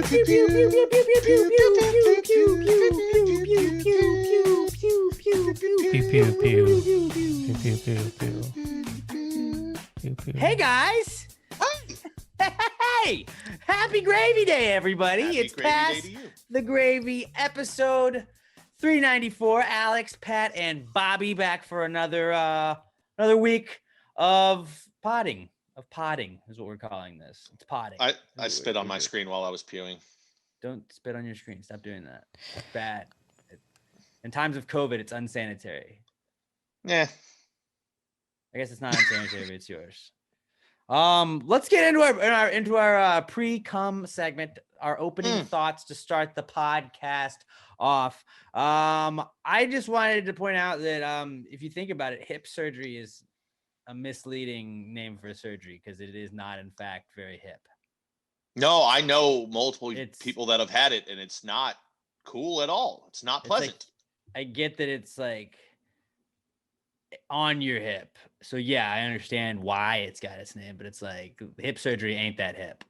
Hey guys! Hey! Happy Gravy Day, everybody! Happy It's Gravy past Day to you. the Gravy episode 394. Alex, Pat, and Bobby back for another week of potting. Potting is what we're calling this. It's potting. I spit on my screen while I was pewing. Don't spit on your screen. Stop doing that. It's bad. In times of COVID, it's unsanitary. Yeah. I guess it's not unsanitary, but it's yours. Let's get into our pre-cum segment, our opening thoughts to start the podcast off. I just wanted to point out that if you think about it, hip surgery is a misleading name for surgery because it is not, in fact, very hip. No, I know multiple people that have had it, and it's not cool at all. It's not pleasant. I get that it's like on your hip. So yeah, I understand why it's got its name, but it's like hip surgery ain't that hip.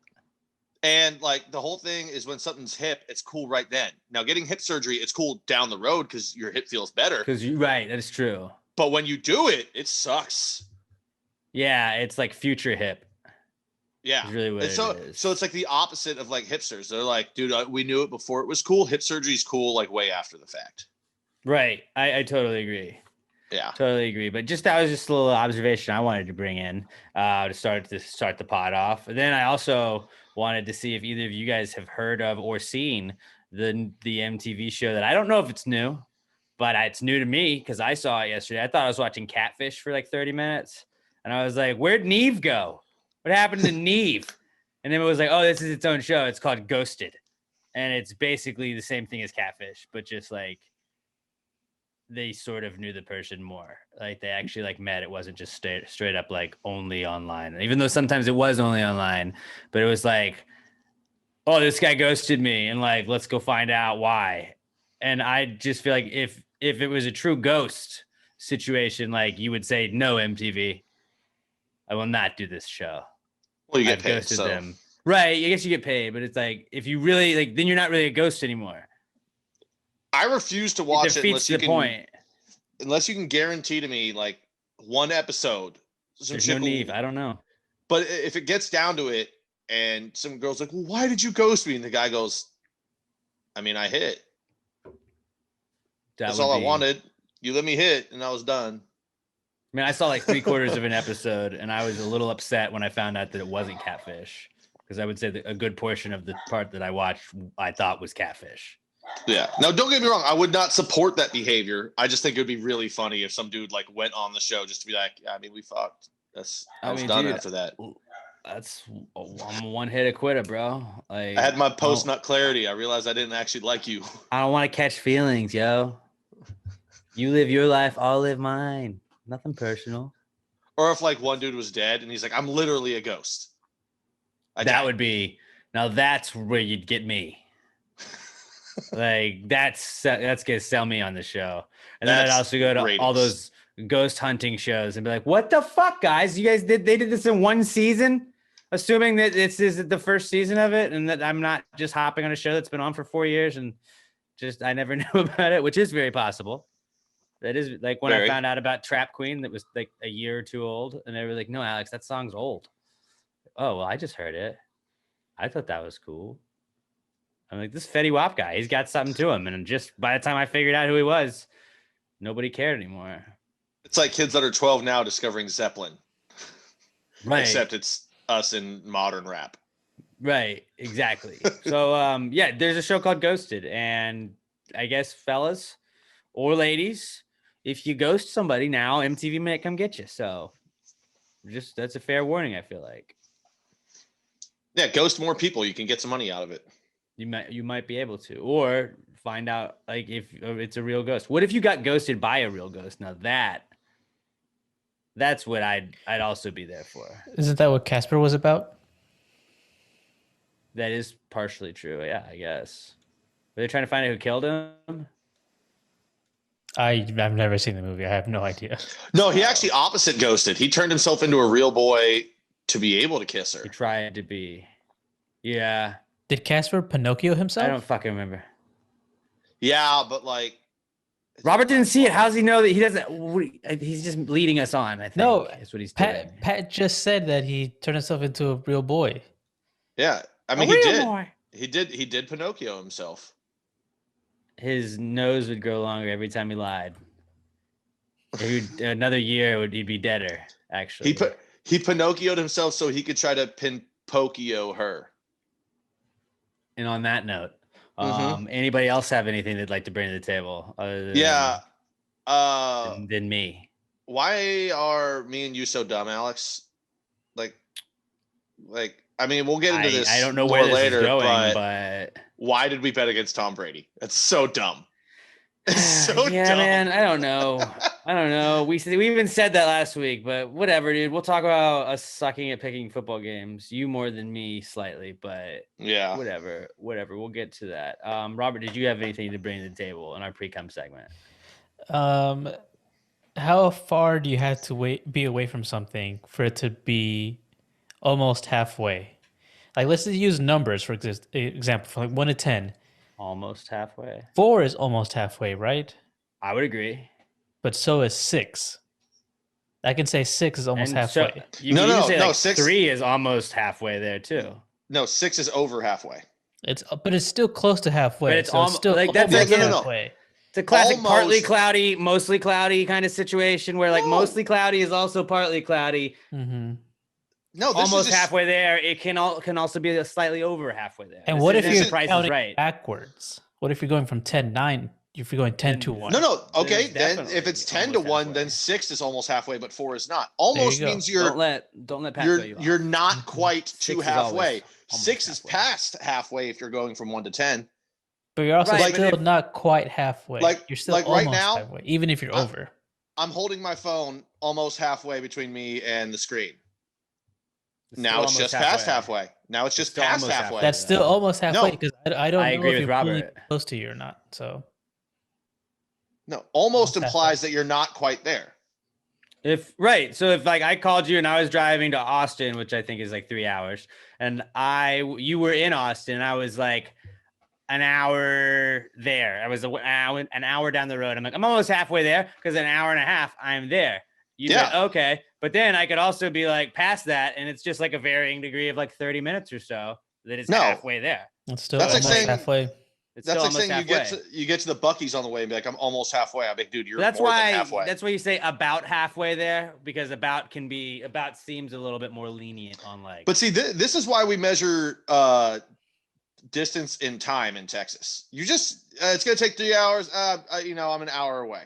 And like the whole thing is when something's hip, it's cool right then. Now getting hip surgery, it's cool down the road because your hip feels better. Because you're right, that is true. But when you do it, it sucks. Yeah, it's like future hip. Yeah. It's really what it is. So it's like the opposite of like hipsters. They're like, dude, we knew it before it was cool. Hip surgery is cool like way after the fact. Right. I totally agree. Yeah, totally agree. But that was just a little observation I wanted to bring in to start the pod off. And then I also wanted to see if either of you guys have heard of or seen the MTV show that I don't know if it's new, but it's new to me because I saw it yesterday. I thought I was watching Catfish for like 30 minutes, and I was like, "Where'd Neve go? What happened to Neve?" And then it was like, "Oh, this is its own show. It's called Ghosted, and it's basically the same thing as Catfish, but just like." They sort of knew the person more. Like they actually like met. It wasn't just straight up like only online. Even though sometimes it was only online, but it was like, oh, this guy ghosted me, and like let's go find out why. And I just feel like if it was a true ghost situation, like you would say, no, MTV, I will not do this show. Well, you get paid, ghosted them. Right? I guess you get paid, but it's like if you really like, then you're not really a ghost anymore. I refuse to watch it unless you can guarantee to me like one episode. There's no Neve. I don't know. But if it gets down to it and some girl's like, well, why did you ghost me? And the guy goes, I mean, I hit. That's all I wanted. You let me hit and I was done. I mean, I saw like 3/4 of an episode and I was a little upset when I found out that it wasn't Catfish. Because I would say that a good portion of the part that I watched, I thought was Catfish. Yeah. Now, don't get me wrong. I would not support that behavior. I just think it would be really funny if some dude like went on the show just to be like, yeah, I mean, we fucked. I was done after that. I'm a one-hit quitter, bro. Like I had my post-nut clarity. I realized I didn't actually like you. I don't want to catch feelings, yo. You live your life, I'll live mine. Nothing personal. Or if like one dude was dead and he's like, I'm literally a ghost. That's where you'd get me. Like that's gonna sell me on the show, and then I'd also go to all those ghost hunting shows and be like, "What the fuck, guys? You guys they did this in one season, assuming that this is the first season of it, and that I'm not just hopping on a show that's been on for 4 years and just I never knew about it, which is very possible. That is like when I found out about Trap Queen, that was like a year or two old, and they were like, "No, Alex, that song's old." Oh well, I just heard it. I thought that was cool. I'm like, this Fetty Wap guy, he's got something to him. And just by the time I figured out who he was, nobody cared anymore. It's like kids that are 12 now discovering Zeppelin. Right. Except it's us in modern rap. Right. Exactly. So, yeah, there's a show called Ghosted. And I guess, fellas or ladies, if you ghost somebody now, MTV may come get you. So that's a fair warning, I feel like. Yeah, ghost more people. You can get some money out of it. You might be able to, or find out like if it's a real ghost. What if you got ghosted by a real ghost? Now that's what I'd also be there for. Isn't that what Casper was about? That is partially true. Yeah, I guess. Were they trying to find out who killed him? I've never seen the movie. I have no idea. No, he actually opposite ghosted. He turned himself into a real boy to be able to kiss her. He tried to be. Yeah. Did Casper Pinocchio I himself? don't fucking remember. Yeah, but like Robert didn't see it. How does he know that he doesn't? He's just leading us on. I think No, is what he's doing. Pat just said that he turned himself into a real boy. Yeah, I mean A he real did. boy. He did Pinocchio himself. His nose would grow longer every time he lied. Another year he'd be deader. Actually, He Pinocchioed himself so he could try to Pinocchio her. And on that note, Mhm. anybody else have anything they'd like to bring to the table other than me? Why are me and you so dumb, Alex? Like I mean, we'll get into this. I don't know more where this later, is going, but why did we bet against Tom Brady? That's so dumb. It's so yeah, dumb. man. I don't know. We even said that last week, but whatever, dude. We'll talk about us sucking at picking football games. You more than me slightly, but yeah, whatever. We'll get to that. Robert, did you have anything to bring to the table in our pre-cum segment? How far do you have to be away from something for it to be almost halfway? Like, let's just use numbers for example, from like 1 to 10. Almost halfway. 4 is almost halfway, right? I would agree. But so is 6. I can say 6 is almost halfway. So you can even say 6. 3 is almost halfway there too. No, 6 is over halfway. But it's still close to halfway. But it's so still like that's halfway. It's a classic partly Almost. cloudy, mostly cloudy kind of situation where like mostly cloudy is also partly cloudy. Mm-hmm. No, this almost is just halfway there. It can also be slightly over halfway there. And what if you're Price counting is Right? backwards? What if you're going from 10-9? If you're going 10-1? No. Okay, then definitely if it's 10 to 1, halfway. then 6 is almost halfway, but 4 is not. Almost you go. means you're don't let Pat throw you off. you're not quite Six to is halfway. almost 6 is halfway. past halfway if you're going from 1 to 10. But you're also Right, still not quite halfway. You're still like almost right now, halfway, even if you're over. I'm holding my phone almost halfway between me and the screen. Now it's just past halfway. Now it's just past halfway. That's still almost halfway because I don't know agree if with you're really Robert. close to you or not. So No, almost implies that you're not quite there. So if like I called you and I was driving to Austin, which I think is like 3 hours, and you were in Austin, and I was like an hour there. I was an hour down the road. I'm like, I'm almost halfway there because an hour and a half I'm there. You said, okay. But then I could also be like past that, and it's just like a varying degree of like 30 minutes or so that is halfway there. It's still almost halfway. That's like saying you get to the Buc-ee's on the way and be like, I'm almost halfway. I'm like, dude, you're more than halfway. That's why you say about halfway there, because about seems a little bit more lenient on like. But see, this is why we measure distance in time in Texas. You just it's gonna take 3 hours. I'm an hour away.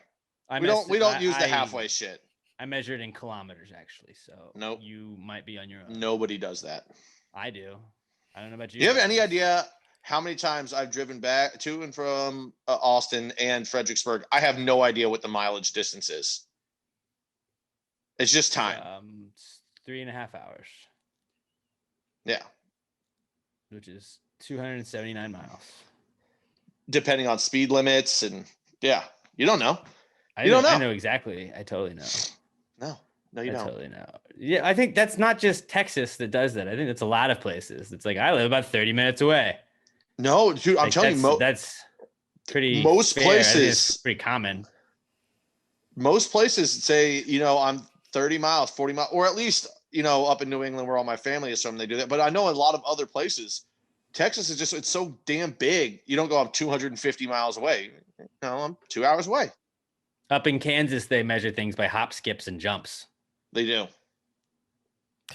We don't use the halfway shit. I measured in kilometers actually, so nope. You might be on your own. Nobody does that. I do. I don't know about you. Do you have any idea how many times I've driven back to and from Austin and Fredericksburg? I have no idea what the mileage distance is. It's just time. 3.5 hours. Yeah. Which is 279 miles. Depending on speed limits and you don't know. I know exactly. I totally know. No, you don't. Totally know. Yeah, I think that's not just Texas that does that. I think that's a lot of places. It's like I live about 30 minutes away. No, dude, I'm telling you, that's pretty. Most fair. places, pretty common. Most places say, I'm 30 miles, 40 miles, or at least, up in New England where all my family is from, they do that. But I know a lot of other places, Texas is it's so damn big. You don't go, I'm 250 miles away. No, I'm 2 hours away. Up in Kansas, they measure things by hop, skips, and jumps. They do.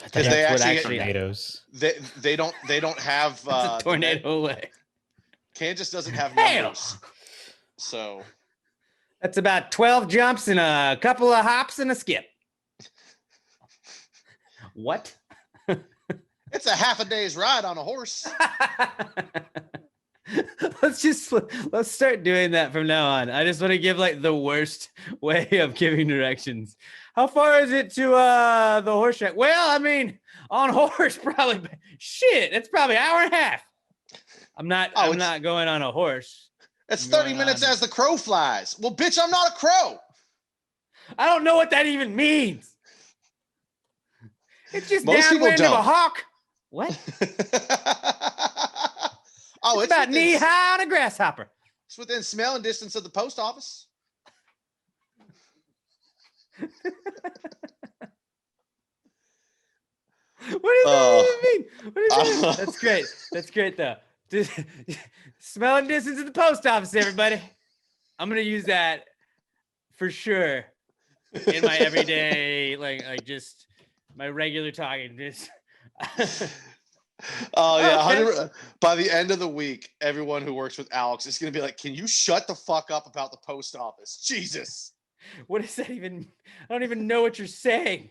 Because they actually tornadoes. They don't have it's a tornado away. Kansas doesn't have numbers. So that's about 12 jumps and a couple of hops and a skip. What? It's a half a day's ride on a horse. Let's start doing that from now on. I just want to give like the worst way of giving directions. How far is it to the horse track? Well, I mean, on horse probably it's probably an hour and a half. I'm not going on a horse. It's 30 minutes as the crow flies. Well, bitch, I'm not a crow. I don't know what that even means. It's just Most downwind people of a don't. hawk. What? Oh, it's about knee high on a grasshopper. It's within smelling distance of the post office. What does that even mean? What is that? That's great. That's great, though. Just smelling distance at the post office, everybody. I'm gonna use that for sure in my everyday, like just my regular talking. Just. Oh yeah, 100. By the end of the week, everyone who works with Alex is gonna be like, "Can you shut the fuck up about the post office?" Jesus. What does that even? I don't even know what you're saying.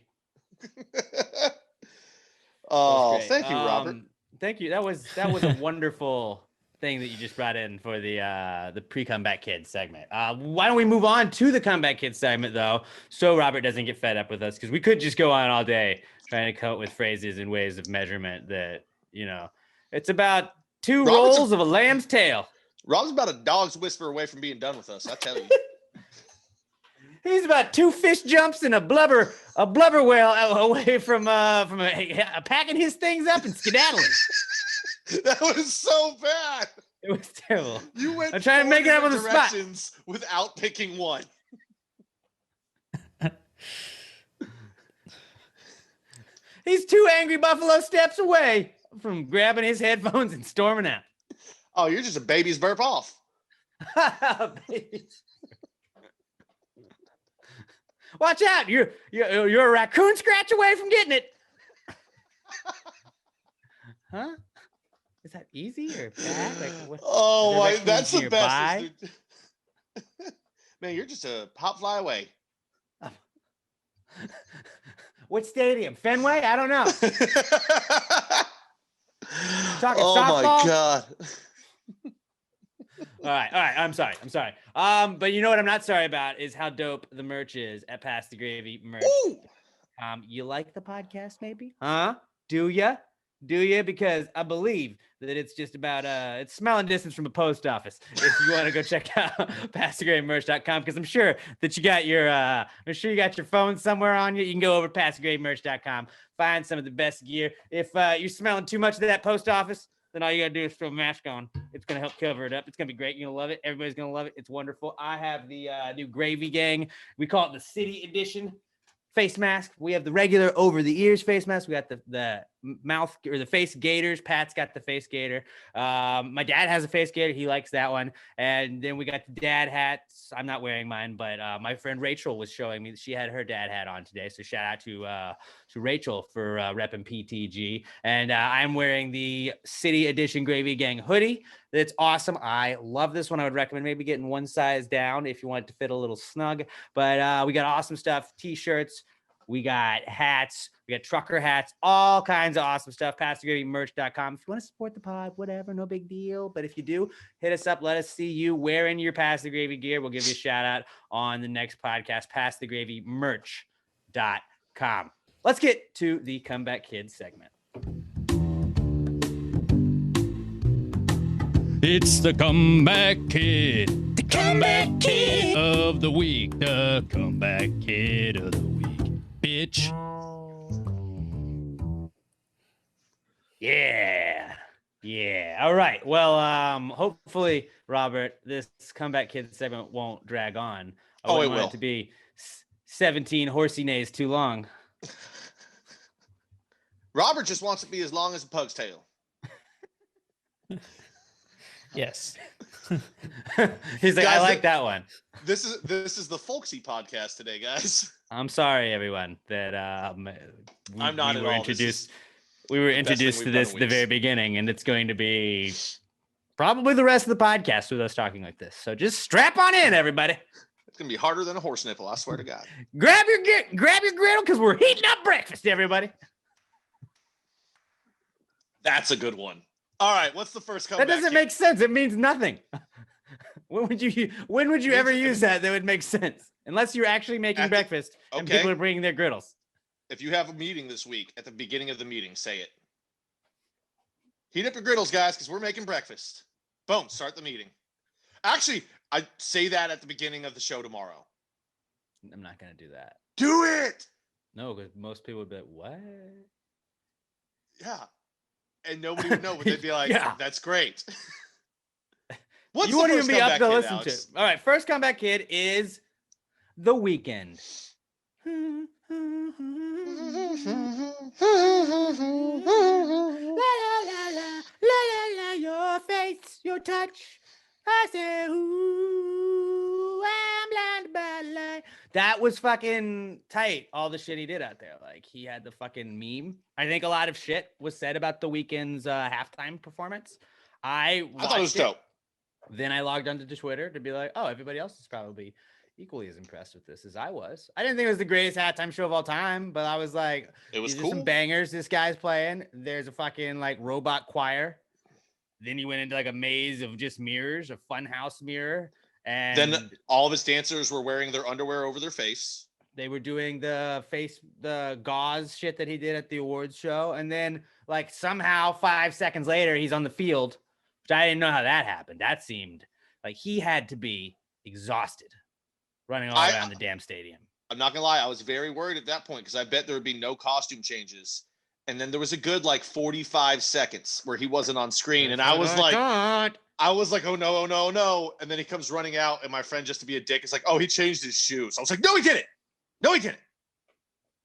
Oh, thank you, Robert. Thank you. That was a wonderful thing that you just brought in for the pre-comeback kids segment. Why don't we move on to the comeback kids segment though, so Robert doesn't get fed up with us, because we could just go on all day trying to come up with phrases and ways of measurement that, it's about two rolls of a lamb's tail. Rob's about a dog's whisper away from being done with us, I tell you. He's about 2 fish jumps and a blubber whale away from packing his things up and skedaddling. That was so bad. It was terrible. You went. I'm trying to make it up on the spot without picking one. He's 2 angry buffalo steps away from grabbing his headphones and storming out. Oh, you're just a baby's burp off. Watch out! You're a raccoon scratch away from getting it. Huh? Is that easy or bad? Like, oh my, that's the best. Man, you're just a hop fly away. What stadium? Fenway? I don't know. Talking oh softball? My God. All right. I'm sorry. But you know what I'm not sorry about is how dope the merch is at Pass the Gravy merch. Ooh. You like the podcast maybe? Huh? Do ya? Because I believe that it's just about it's smelling distance from a post office. If you want to go check out PassTheGraveMerch.com, because I'm sure that you got your phone somewhere on you. You can go over to PassTheGraveMerch.com, find some of the best gear. If you're smelling too much of that post office, then all you gotta do is throw a mask on. It's gonna help cover it up. It's gonna be great. You're gonna love it. Everybody's gonna love it. It's wonderful. I have the new Gravy Gang. We call it the City Edition face mask. We have the regular over the ears face mask. We got the mouth or the face gaiters. Pat's got the face gaiter. My dad has a face gaiter. He likes that one. And then we got the dad hats. I'm not wearing mine, but my friend Rachel was showing me that she had her dad hat on today. So shout out to Rachel for repping PTG. And I'm wearing the City Edition Gravy Gang hoodie. That's awesome. I love this one. I would recommend maybe getting one size down if you want it to fit a little snug. But we got awesome stuff, t-shirts. We got hats. We got trucker hats, all kinds of awesome stuff. PassTheGravyMerch.com. If you want to support the pod, whatever, no big deal. But if you do, hit us up. Let us see you wearing your Pass the Gravy gear. We'll give you a shout out on the next podcast. PassTheGravyMerch.com. Let's get to the Comeback Kids segment. It's the Comeback Kid. The Comeback Kid of the week. The Comeback Kid of the week. Bitch. Yeah. All right. Well, hopefully, Robert, this Comeback Kid segment won't drag on. It will. Want it to be 17 horsey neighs too long. Robert just wants to be as long as a pug's tail. Yes. He's like, guys, I like that one. This is the folksy podcast today, guys. I'm sorry, everyone, that I'm not we at were all. introduced. We were introduced to this at the very weeks. beginning, and it's going to be probably the rest of the podcast with us talking like this. So just strap on in, everybody. It's gonna be harder than a horse nipple, I swear to God. Grab your griddle, because we're heating up breakfast, everybody. That's a good one. All right, what's the first comeback? That doesn't make sense. It means nothing. When would you ever use that would make sense? Unless you're actually making breakfast and people are bringing their griddles. If you have a meeting this week, at the beginning of the meeting, say it. Heat up your griddles, guys, because we're making breakfast. Boom, start the meeting. Actually, I say that at the beginning of the show tomorrow. I'm not going to do that. Do it! No, because most people would be like, what? Yeah. And nobody would know, but they'd be like, Yeah. That's great. What's You the won't first even be up comeback to kid, listen Alex? to. All right, first comeback kid is The Weeknd. La la la la la la la, your face, your touch. I say, ooh, I'm blinded by light. That was fucking tight. All the shit he did out there, like he had the fucking meme. I think a lot of shit was said about The Weeknd's halftime performance. I thought it was dope. Then I logged onto Twitter to be like, oh, everybody else is probably equally as impressed with this as I was. I didn't think it was the greatest halftime show of all time, but I was like, It was these cool. are some bangers this guy's playing. There's a fucking like robot choir. Then he went into like a maze of just mirrors, a funhouse mirror. And Then all of his dancers were wearing their underwear over their face. they were doing the gauze shit that he did at the awards show. And then like somehow 5 seconds later, he's on the field, which I didn't know how that happened. That seemed like he had to be exhausted running all around the damn stadium. I'm not gonna lie, I was very worried at that point because I bet there would be no costume changes. And then there was a good like 45 seconds where he wasn't on screen. And I was like, oh no, oh no, no. And then he comes running out, and my friend, just to be a dick, is like, oh, he changed his shoes. I was like, no, he didn't. No, he didn't.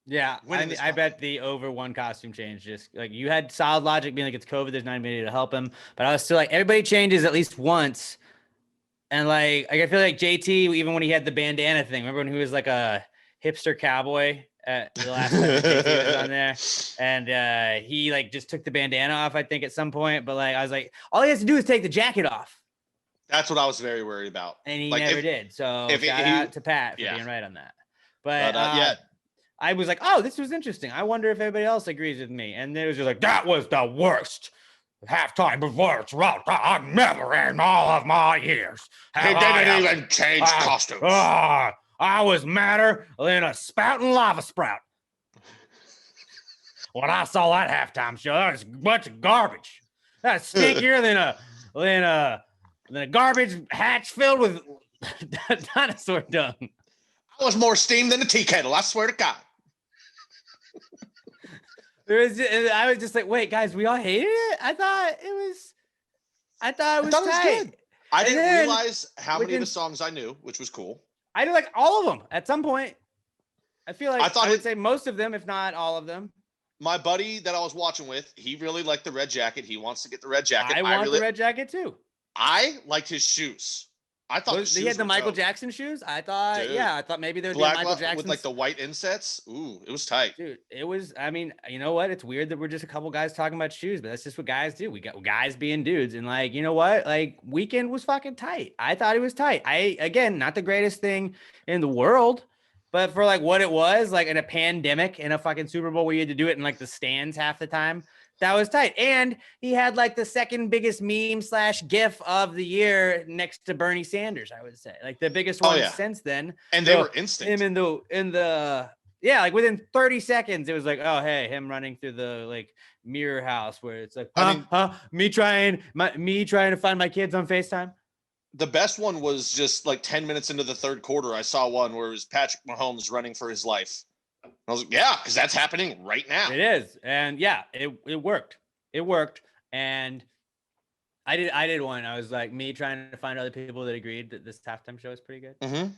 Yeah, I bet the over one costume change, just like you had solid logic being like it's COVID, there's not anybody to help him. But I was still like, everybody changes at least once. And like I feel like JT, even when he had the bandana thing, remember when he was like a hipster cowboy at the last time JT was on there, and he like just took the bandana off, I think at some point. But like I was like, all he has to do is take the jacket off. That's what I was very worried about, and he never did. So shout out to Pat for being right on that. But yeah, I was like, oh, this was interesting. I wonder if everybody else agrees with me. And it was just like, that was the worst halftime performance I've never in all of my years. He didn't even change costumes. I was madder than a spouting lava sprout. When I saw that halftime show, that was a bunch of garbage. That's stinkier than a garbage hatch filled with dinosaur dung. I was more steam than a tea kettle. I swear to God. I was just like, wait, guys, we all hated it. I thought it was good. I didn't realize how many of the songs I knew, which was cool. I knew like all of them at some point. I feel like I would say most of them, if not all of them. My buddy that I was watching with, he really liked the red jacket. He wants to get the red jacket. I want the red jacket too. I liked his shoes. I thought he had the Michael Jackson shoes. I thought, dude, I thought maybe they were Michael Jackson with like the white insets. Ooh, it was tight, dude. It was. I mean, you know what? It's weird that we're just a couple guys talking about shoes, but that's just what guys do. We got guys being dudes, and like, you know what? Like, Weeknd was fucking tight. I thought he was tight. Again, not the greatest thing in the world, but for like what it was, like in a pandemic in a fucking Super Bowl where you had to do it in like the stands half the time. That was tight. And he had like the second biggest meme / GIF of the year next to Bernie Sanders, I would say. Like the biggest one since then. And they were instant. Him in the like within 30 seconds, it was like, oh, hey, him running through the like mirror house where it's like, me trying to find my kids on FaceTime. The best one was just like 10 minutes into the third quarter. I saw one where it was Patrick Mahomes running for his life. I was like, yeah, because that's happening right now. It is. And yeah, it worked. It worked. And I did one. I was like me trying to find other people that agreed that this halftime show is pretty good. Mm-hmm.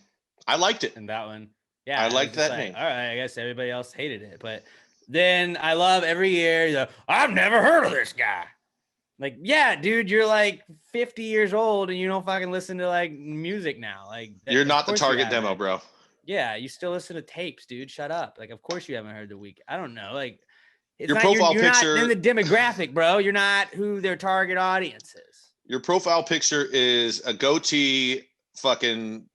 I liked it. And that one. Yeah. I liked that name. All right. I guess everybody else hated it. But then I love every year, I've never heard of this guy. Like, yeah, dude, you're like 50 years old and you don't fucking listen to like music now. Like, you're not the target demo, bro. Yeah, you still listen to tapes, dude. Shut up. Like, of course you haven't heard the week. I don't know. Like, it's your profile you're picture not in the demographic, bro. You're not who their target audience is. Your profile picture is a goatee, fucking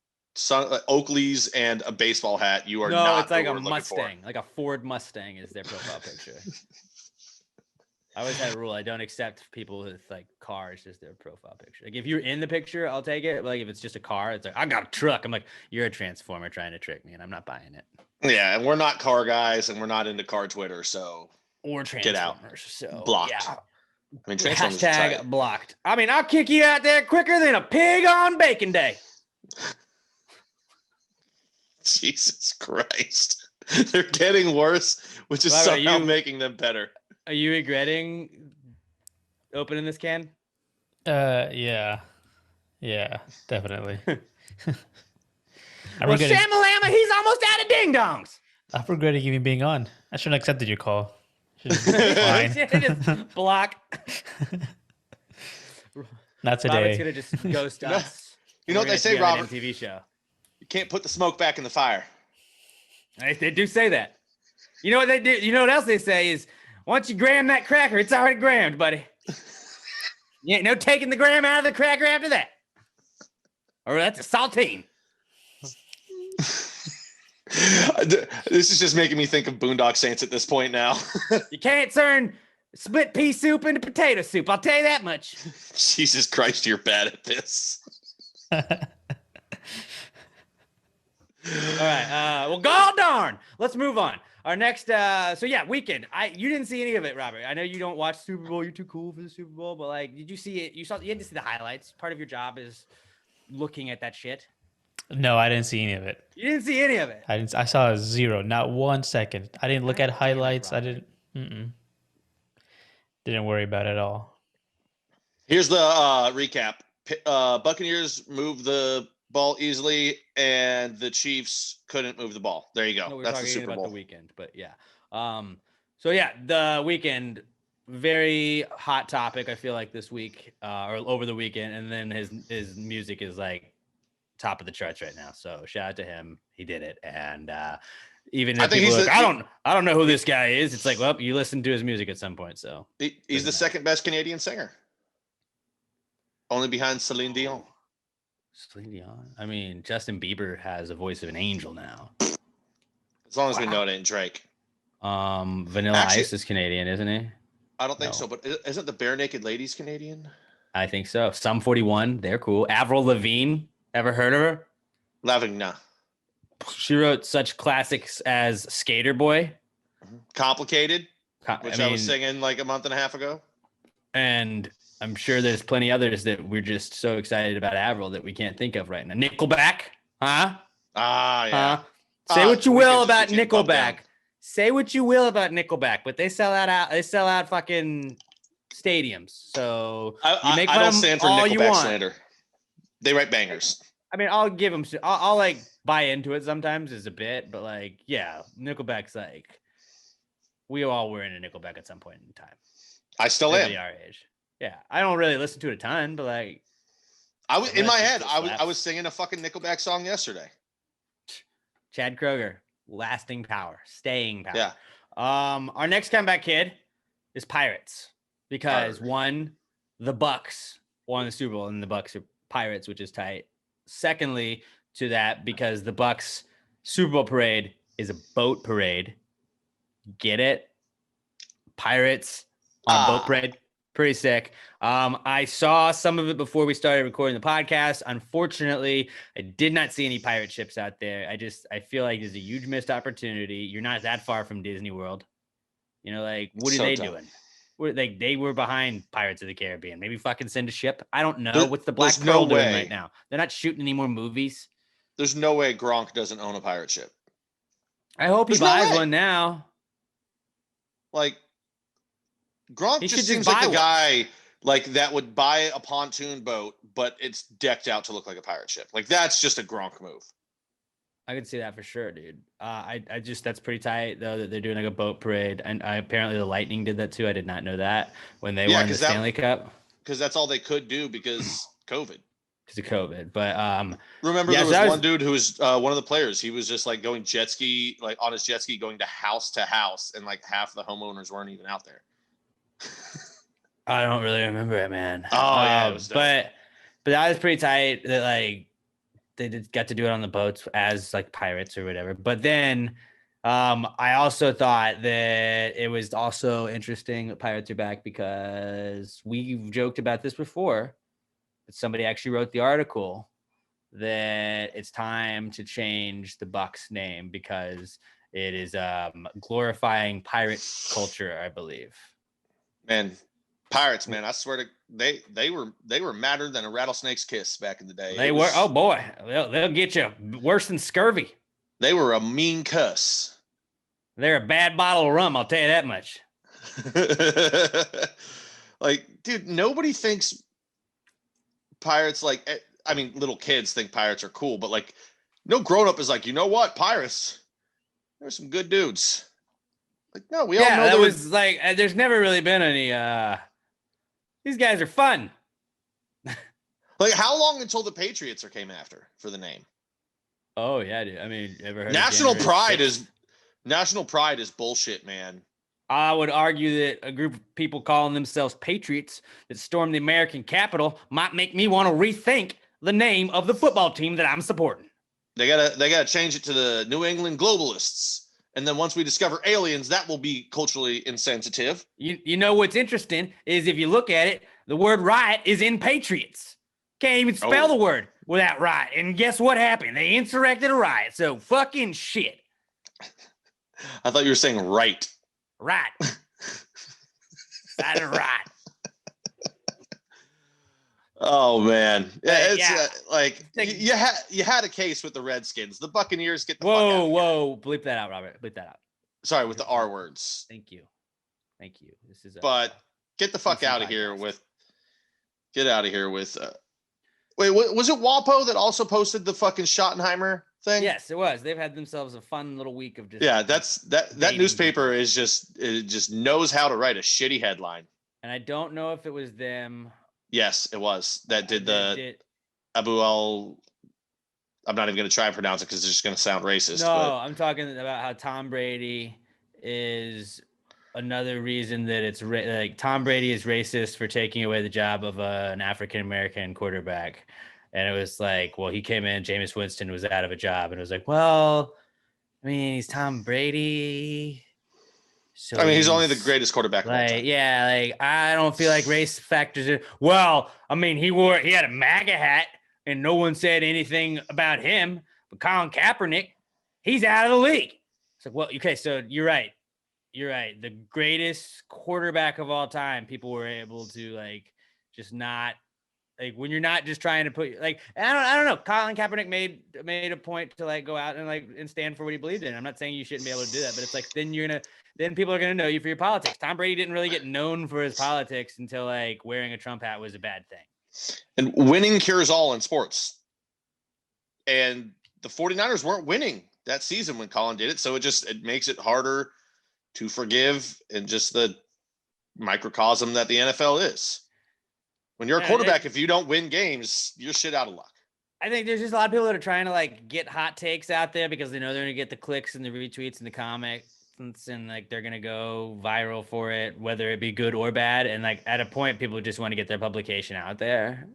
Oakley's, and a baseball hat. You are not. It's like a Mustang, like a Ford Mustang is their profile picture. I always had a rule. I don't accept people with like cars as their profile picture. Like if you're in the picture, I'll take it. But like if it's just a car, it's like, I got a truck. I'm like, you're a transformer trying to trick me and I'm not buying it. Yeah. And we're not car guys and we're not into car Twitter. So or transformers. Get out. So blocked. Yeah. I mean, hashtag blocked. I mean, I'll kick you out there quicker than a pig on bacon day. Jesus Christ. They're getting worse, which is somehow making them better. Are you regretting opening this can? Yeah. Yeah, definitely. I'm Well, regretting, Shamalama, he's almost out of ding dongs. I'm regretting even being on. I shouldn't have accepted your call. Should just He decline. should just block. Not Robert's today. gonna just ghost You know- us. you know We're what they gonna have to say, be on an Robert? MTV show. You can't put the smoke back in the fire. They do say that. You know what they do? You know what else they say is once you gram that cracker, it's already grammed, buddy. You ain't no taking the gram out of the cracker after that. Or that's a saltine. This is just making me think of Boondock Saints at this point now. You can't turn split pea soup into potato soup. I'll tell you that much. Jesus Christ, you're bad at this. All right. Well, god darn. Let's move on. Our next, weekend. You didn't see any of it, Robert. I know you don't watch Super Bowl. You're too cool for the Super Bowl, but like, did you see it? You had to see the highlights. Part of your job is looking at that shit. No, I didn't see any of it. You didn't see any of it. I saw a zero, not 1 second. I didn't look at God damn it, highlights. I Robert. didn't worry about it at all. Here's the recap. Buccaneers moved the ball easily, and the Chiefs couldn't move the ball. There you go. No, we're That's the talking Super about Bowl. the weekend, but yeah. The weekend, very hot topic. I feel like this week or over the weekend, and then his music is like top of the charts right now. So shout out to him. He did it, and even I if think people he's are like, I don't know who this guy is. It's like, well, you listened to his music at some point, so He's the second best Canadian singer, only behind Celine Dion. Celine Dion. I mean, Justin Bieber has a voice of an angel now. As long as we know it ain't Drake. Vanilla Actually- Ice is Canadian, isn't he? I don't think No. so, but isn't the Bare Naked Ladies Canadian? I think so. Sum 41, they're cool. Avril Lavigne, ever heard of her? Lavigna. She wrote such classics as Skater Boy, Complicated, which I was mean, singing like a month and a half ago. and I'm sure there's plenty others that we're just so excited about Avril that we can't think of right now. Nickelback, huh? Ah, yeah. Say what you will Weekend about just keeps getting bumped Nickelback. down. Say what you will about Nickelback, but they sell out fucking stadiums. So you make I fun don't of stand for all you Nickelback want. slander. They write bangers. I mean, I'll give them. I'll like buy into it sometimes as a bit, but like, yeah, Nickelback's like we all were in a Nickelback at some point in time. I still Everybody am. our age. Yeah, I don't really listen to it a ton, but like, I was in my Unless it head. just I slaps. was singing a fucking Nickelback song yesterday. Chad Kroeger, lasting power, staying power. Yeah. Our next comeback kid is Pirates because Arr. one, the Bucks won the Super Bowl and the Bucks are Pirates, which is tight. Secondly, to that, because the Bucks Super Bowl parade is a boat parade. Get it? Pirates on a boat parade. Pretty sick. I saw some of it before we started recording the podcast. Unfortunately, I did not see any pirate ships out there. I feel like there's a huge missed opportunity. You're not that far from Disney World. You know, like, what are So they dumb. doing? They were behind Pirates of the Caribbean. Maybe fucking send a ship. I don't know. There- What's the Black there's no Pearl doing way. right now? They're not shooting any more movies. There's no way Gronk doesn't own a pirate ship. I hope he There's no buys way. one now. Like Gronk He just should just seems like buy the one. guy like that would buy a pontoon boat, but it's decked out to look like a pirate ship. Like that's just a Gronk move. I can see that for sure, dude. That's pretty tight though that they're doing like a boat parade, and apparently the Lightning did that too. I did not know that when they Yeah, won the 'cause that- Stanley Cup Because that's all they could do because COVID. because of COVID. But Remember, Yeah, there so was that was- one dude who was one of the players. He was just like going jet ski, like on his jet ski, going to house, and like half the homeowners weren't even out there. I don't really remember it, man. Oh, yeah, it was dope. but that was pretty tight. That like they got to do it on the boats as like pirates or whatever. But then I also thought that it was also interesting that pirates are back because we've joked about this before. But somebody actually wrote the article that it's time to change the Bucks name because it is glorifying pirate culture, I believe. Man, pirates, man, I swear to they were madder than a rattlesnake's kiss back in the day. They It were. was- Oh boy, they'll get you worse than scurvy. They were a mean cuss. They're a bad bottle of rum. I'll tell you that much. Like, dude, nobody thinks pirates like I mean, little kids think pirates are cool, but like, no grown up is like, you know what, pirates, they're some good dudes. Like, no, we all know that there was like, there's never really been any. These guys are fun. Like, how long until the Patriots came after for the name? Oh yeah, dude. I mean, ever heard National of January pride 6th? national pride is bullshit, man. I would argue that a group of people calling themselves patriots that stormed the American Capitol might make me want to rethink the name of the football team that I'm supporting. They gotta change it to the New England Globalists. And then once we discover aliens, that will be culturally insensitive. You know what's interesting is if you look at it, the word riot is in patriots. Can't even spell the word without riot. And guess what happened? They insurrected a riot. So fucking shit. I thought you were saying right. Right. That's right. Oh man, it's yeah. like you had a case with the Redskins. The Buccaneers get the fuck Whoa, out. whoa, bleep that out, Robert. Bleep that out. Sorry, with the R words. Thank you. This is. But get the fuck out of here with. Get out of here with. Wait, was it WAPO that also posted the fucking Schottenheimer thing? Yes, it was. They've had themselves a fun little week of just. Yeah, that newspaper is it just knows how to write a shitty headline. And I don't know if it was them. Yes, it was that did the Abu Al. I'm not even going to try and pronounce it because it's just going to sound racist. No, I'm talking about how Tom Brady is another reason that it's like Tom Brady is racist for taking away the job of an African American quarterback. And it was like, well, he came in, Jameis Winston was out of a job, and it was like, well, I mean, he's Tom Brady. So I mean, he's only the greatest quarterback of all time. Yeah, like I don't feel like race factors in. Well, I mean, he had a MAGA hat and no one said anything about him. But Colin Kaepernick, he's out of the league. It's like, well, okay, so you're right. You're right. The greatest quarterback of all time, people were able to like just not like when you're not just trying to put like I don't know. Colin Kaepernick made a point to like go out and stand for what he believed in. I'm not saying you shouldn't be able to do that, but it's like then people are gonna know you for your politics. Tom Brady didn't really get known for his politics until like wearing a Trump hat was a bad thing. And winning cures all in sports. And the 49ers weren't winning that season when Colin did it, so it makes it harder to forgive and just the microcosm that the NFL is. When you're a quarterback, if you don't win games, you're shit out of luck. I think there's just a lot of people that are trying to like get hot takes out there because they know they're gonna get the clicks and the retweets and the comments and like they're gonna go viral for it, whether it be good or bad. And like at a point, people just want to get their publication out there.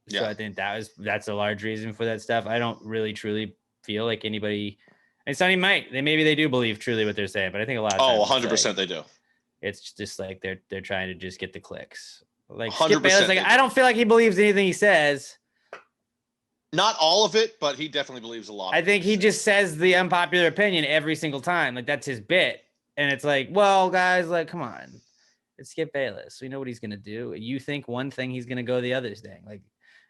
So yeah. I think that's a large reason for that stuff. I don't really truly feel like anybody. And Sonny might. Maybe they do believe truly what they're saying, but I think a lot of times 100% like, they do. It's just like they're trying to just get the clicks. Like 100%. Skip Bayless, like I don't feel like he believes anything he says. Not all of it, but he definitely believes a lot. I think he just says the unpopular opinion every single time. Like that's his bit. And it's like, well, guys, like, come on. It's Skip Bayless. We know what he's gonna do. You think one thing, he's gonna go the other thing. Like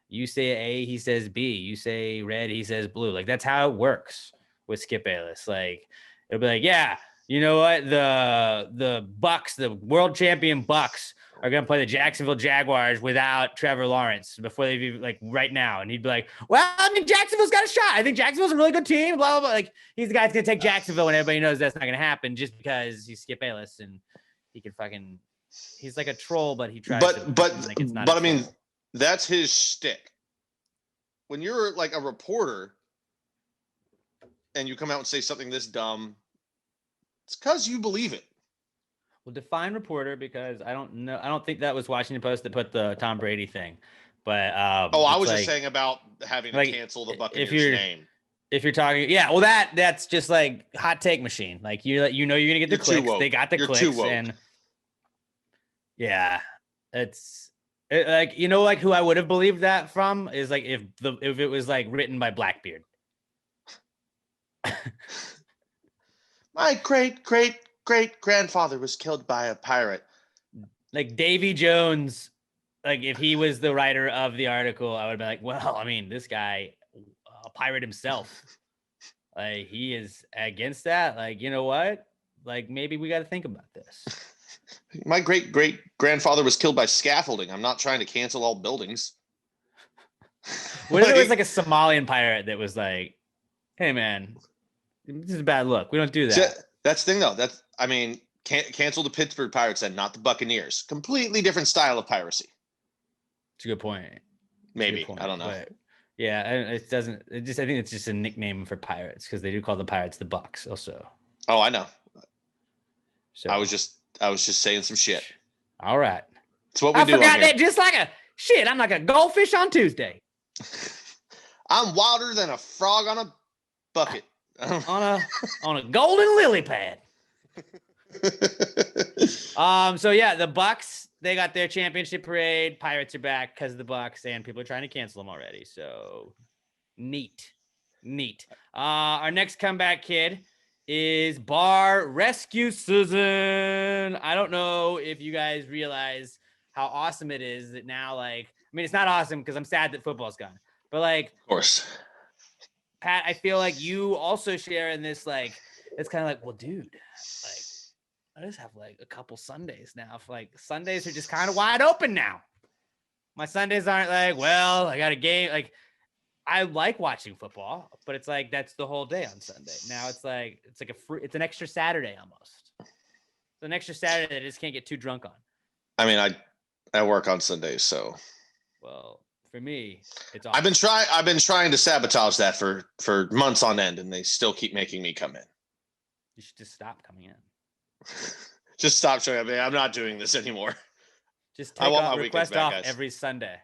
you say A, he says B. You say red, he says blue. Like that's how it works with Skip Bayless. Like it'll be like, yeah, you know what? The Bucks, the world champion Bucks, are gonna play the Jacksonville Jaguars without Trevor Lawrence before they be like right now. And he'd be like, well, I mean, Jacksonville's got a shot. I think Jacksonville's a really good team. Blah blah blah. Like he's the guy that's gonna take Jacksonville, and everybody knows that's not gonna happen just because he's Skip Bayless and he can fucking. He's like a troll, but he tries. Like it's not. But I mean, that's his shtick. When you're like a reporter and you come out and say something this dumb, it's because you believe it. Well, define reporter because I don't know. I don't think that was Washington Post that put the Tom Brady thing. But I was just saying about having to cancel the Buccaneers name. If you're talking, yeah, well, that's just like hot take machine. Like you know you're gonna get the clicks. They got the clicks, and yeah, like you know like who I would have believed that from is like if it was like written by Blackbeard. My great grandfather was killed by a pirate. Like Davy Jones, like if he was the writer of the article, I would have been like, well, I mean, this guy, a pirate himself, like he is against that. Like, you know what? Like maybe we got to think about this. My great grandfather was killed by scaffolding. I'm not trying to cancel all buildings. What if it was like a Somalian pirate that was like, "Hey man, this is a bad look. We don't do that." That's the thing though. Cancel the Pittsburgh Pirates then, not the Buccaneers. Completely different style of piracy. It's a good point. Maybe. I don't know. But yeah, it doesn't. I think it's just a nickname for pirates because they do call the pirates the Bucks also. Oh, I know. So I was just saying some shit. All right. It's what we do. I forgot that just like I'm like a goldfish on Tuesday. I'm wilder than a frog on a bucket. on a golden lily pad. So yeah, the Bucks, they got their championship parade. Pirates are back because of the Bucks, and people are trying to cancel them already. So neat. Our next comeback kid is bar rescue season. I don't know if you guys realize how awesome it is that now, like, I mean, it's not awesome because I'm sad that football's gone, but like, of course, Pat, I feel like you also share in this, like, it's kind of like, well, dude, like, I just have like a couple Sundays now. Like, Sundays are just kind of wide open now. My Sundays aren't like, well, I got a game. Like, I like watching football, but it's like, that's the whole day on Sunday. Now it's like it's an extra Saturday almost. It's an extra Saturday that I just can't get too drunk on. I mean, I work on Sundays, so. Well, for me, it's awesome. I've been trying to sabotage that for months on end, and they still keep making me come in. You should just stop coming in. Just stop showing up. I'm not doing this anymore. Just take off, request off every Sunday.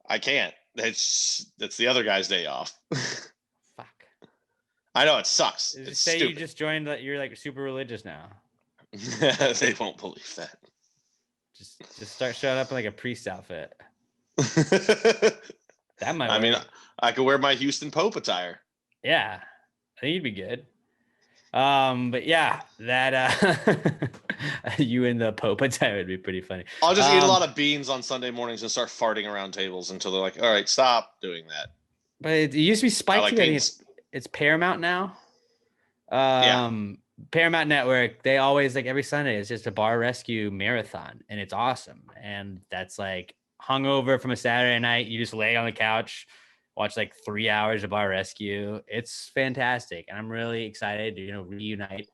I can't. That's the other guy's day off. Fuck. I know it sucks. It's say stupid. You just joined. You're like super religious now. They won't believe that. Just start showing up in like a priest outfit. That might work. I mean, I could wear my Houston Pope attire. Yeah, I think you'd be good. But yeah, that you in the Pope attire would be pretty funny. I'll just eat a lot of beans on Sunday mornings and start farting around tables until they're like, all right, stop doing that. But it used to be Spike. Like it's Paramount now. Yeah. Paramount Network, they always, like, every Sunday it's just a bar rescue marathon, and it's awesome. And that's like hungover from a Saturday night. You just lay on the couch, watch like 3 hours of bar rescue. It's fantastic. And I'm really excited to, reunite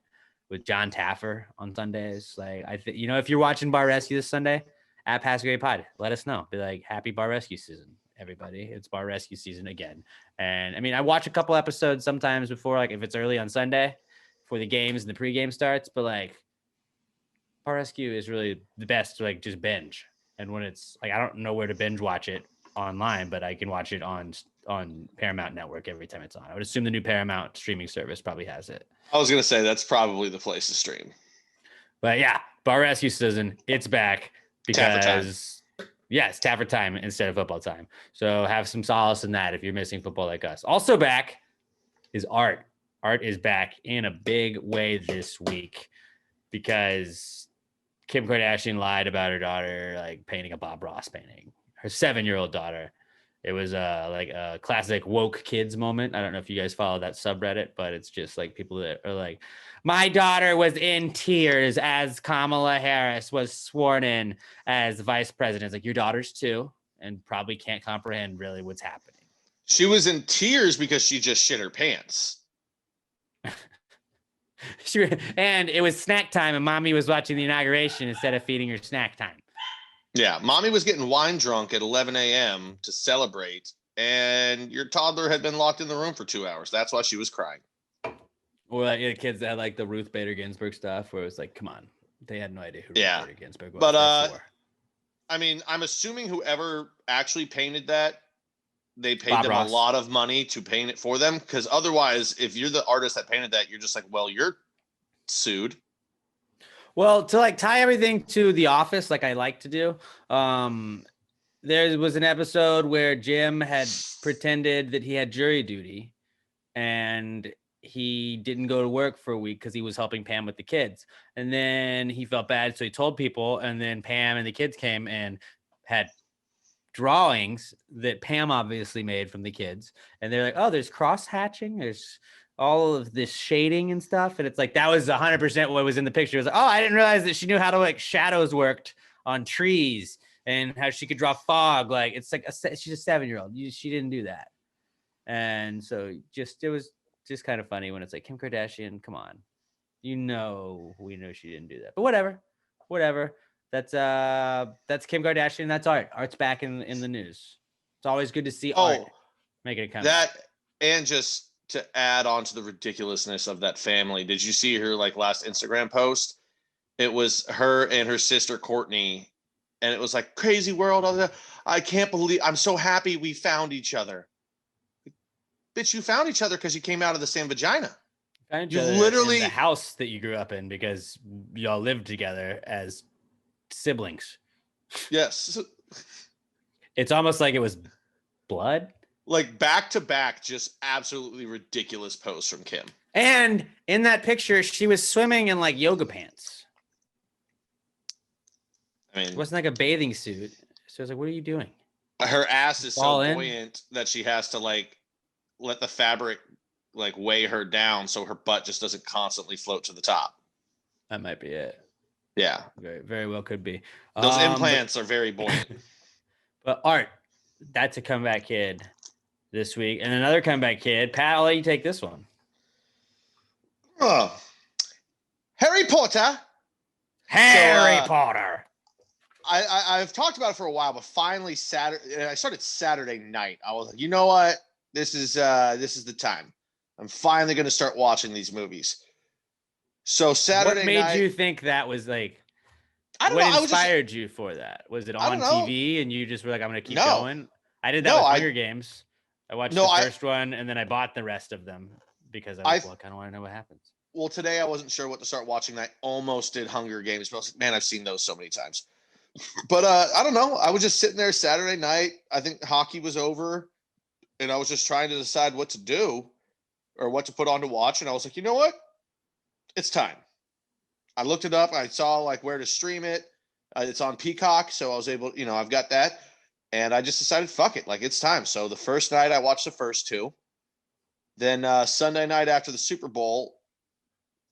with John Taffer on Sundays. Like, if you're watching bar rescue this Sunday at Pass Grade Pod, let us know. Be like, happy bar rescue season, everybody. It's bar rescue season again. And I mean, I watch a couple episodes sometimes before, like, if it's early on Sunday for the games and the pregame starts, but like, bar rescue is really the best to like just binge. And when it's like, I don't know where to binge watch it online, but I can watch it on Paramount Network every time it's on. I would assume the new Paramount streaming service probably has it. I was gonna say that's probably the place to stream. But yeah, bar rescue season, it's back because it's Taffer time instead of football time. So have some solace in that if you're missing football like us. Also back is art. Art is back in a big way this week because Kim Kardashian lied about her daughter, like, painting a Bob Ross painting. Her 7-year-old daughter. It was like a classic woke kids moment. I don't know if you guys follow that subreddit, but it's just like people that are like, my daughter was in tears as Kamala Harris was sworn in as vice president. It's like, your daughter's too, and probably can't comprehend really what's happening. She was in tears because she just shit her pants. And it was snack time, and mommy was watching the inauguration instead of feeding her snack time. Yeah, mommy was getting wine drunk at 11 a.m. to celebrate, and your toddler had been locked in the room for 2 hours. That's why she was crying. Or like, the kids that had like the Ruth Bader Ginsburg stuff, where it was like, come on, they had no idea who Ruth Bader Ginsburg was. But I mean, I'm assuming whoever actually painted that, they paid Bob them Ross. A lot of money to paint it for them, because otherwise, if you're the artist that painted that, you're just like, well, you're sued. Well, to like tie everything to The Office, like I like to do, there was an episode where Jim had pretended that he had jury duty, and he didn't go to work for a week because he was helping Pam with the kids. And then he felt bad, so he told people, and then Pam and the kids came and had drawings that Pam obviously made from the kids, and they're like, oh, there's cross hatching, there's all of this shading and stuff, and it's like, that was 100% what was in the picture. It was like, oh, I didn't realize that she knew how to like shadows worked on trees and how she could draw fog. Like it's like she's a 7-year-old. She didn't do that, and so it was just kind of funny when it's like Kim Kardashian. Come on, we know she didn't do that, but whatever. That's Kim Kardashian. That's art. Art's back in the news. It's always good to see art making a comeback. That, and just to add on to the ridiculousness of that family, did you see her like last Instagram post? It was her and her sister Courtney, and it was like crazy world. I can't believe, I'm so happy we found each other. Bitch, you found each other because you came out of the same vagina. You literally in the house that you grew up in because y'all lived together as siblings. Yes. It's almost like it was blood. Like back to back, just absolutely ridiculous posts from Kim. And in that picture, she was swimming in like yoga pants. I mean, it wasn't like a bathing suit. So I was like, what are you doing? Her ass is so buoyant that she has to like let the fabric like weigh her down so her butt just doesn't constantly float to the top. That might be it. Yeah. Very, very well could be. Those implants are very buoyant. But Art, that's a comeback kid this week. And another comeback kid. Pat, I'll let you take this one. Oh. Harry Potter. Harry Potter. I've talked about it for a while, but finally I started Saturday night. I was like, you know what? This is the time. I'm finally going to start watching these movies. So Saturday night. What made you think that was like? I don't know. What inspired you for that? Was it on TV and you just were like, I'm going to keep going? I did that with Hunger Games. I watched the first one and then I bought the rest of them because I was like, well, I kind of want to know what happens. Well, today I wasn't sure what to start watching. I almost did Hunger Games, but I was like, man, I've seen those so many times. But I don't know. I was just sitting there Saturday night. I think hockey was over, and I was just trying to decide what to do or what to put on to watch. And I was like, you know what? It's time. I looked it up. I saw like where to stream it. It's on Peacock, so I was able, I've got that. And I just decided, fuck it, like it's time. So the first night I watched the first two. Then Sunday night after the Super Bowl,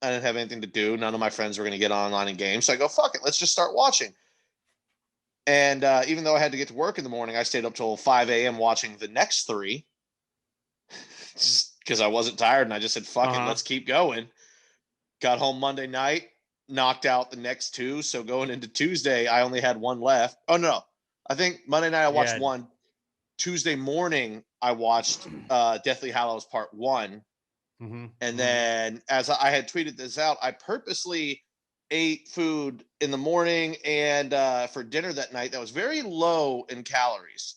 I didn't have anything to do. None of my friends were going to get online and game. So I go, fuck it, let's just start watching. And even though I had to get to work in the morning, I stayed up till 5 a.m. watching the next three just because I wasn't tired. And I just said, fuck it, let's keep going. Got home Monday night, knocked out the next two. So going into Tuesday, I only had one left. Oh, no. I think Monday night I watched one. Tuesday morning, I watched Deathly Hallows Part 1. Mm-hmm. And then as I had tweeted this out, I purposely ate food in the morning and for dinner that night that was very low in calories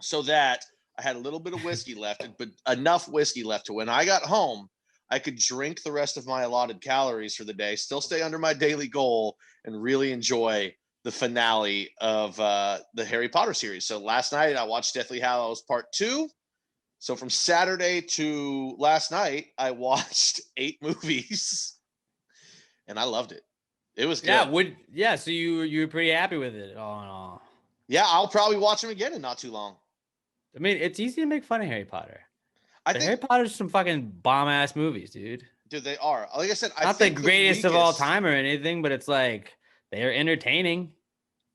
so that I had a little bit of whiskey left, but enough whiskey left to when I got home, I could drink the rest of my allotted calories for the day, still stay under my daily goal, and really enjoy the finale of the Harry Potter series. So last night I watched Deathly Hallows Part 2. So from Saturday to last night, I watched 8 movies. And I loved it. It was good. So you were pretty happy with it all in all. Yeah, I'll probably watch them again in not too long. I mean, it's easy to make fun of Harry Potter. I think Harry Potter's some fucking bomb ass movies, dude. Dude, they are. Like I said, not the greatest of all time or anything, but it's like they're entertaining.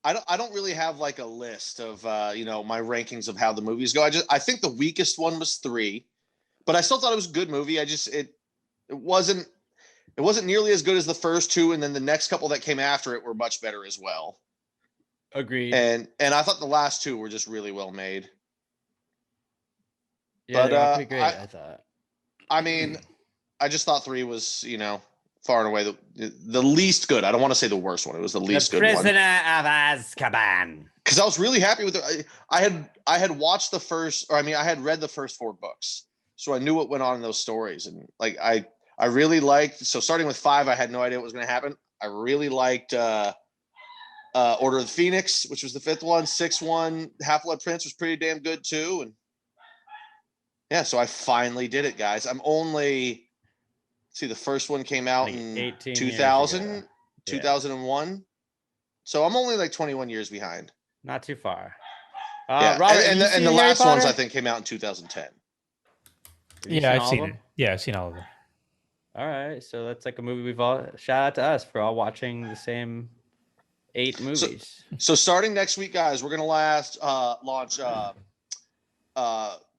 I don't really have like a list of my rankings of how the movies go. I think the weakest one was 3, but I still thought it was a good movie. It wasn't nearly as good as the first 2, and then the next couple that came after it were much better as well. Agreed. And I thought the last 2 were just really well made. Yeah, they were pretty great, I thought. I mean, I just thought 3 was, far and away the least good. I don't want to say the worst one. It was the least good one. Prisoner of Azkaban. Because I was really happy with it. I had watched I had read the first 4 books, so I knew what went on in those stories, and like I really liked. So starting with 5, I had no idea what was going to happen. I really liked Order of the Phoenix, which was the 5th one. 6th one, Half-Blood Prince, was pretty damn good too. And yeah, so I finally did it, guys. I'm only the first one came out in 2000, 2001. So I'm only like 21 years behind. Not too far. Robert, and the last ones I think came out in 2010. Yeah, I've seen it. Yeah, I've seen all of them. All right, so that's like a movie we've all shout out to us for all watching the same 8 movies. So starting next week, guys, we're gonna launch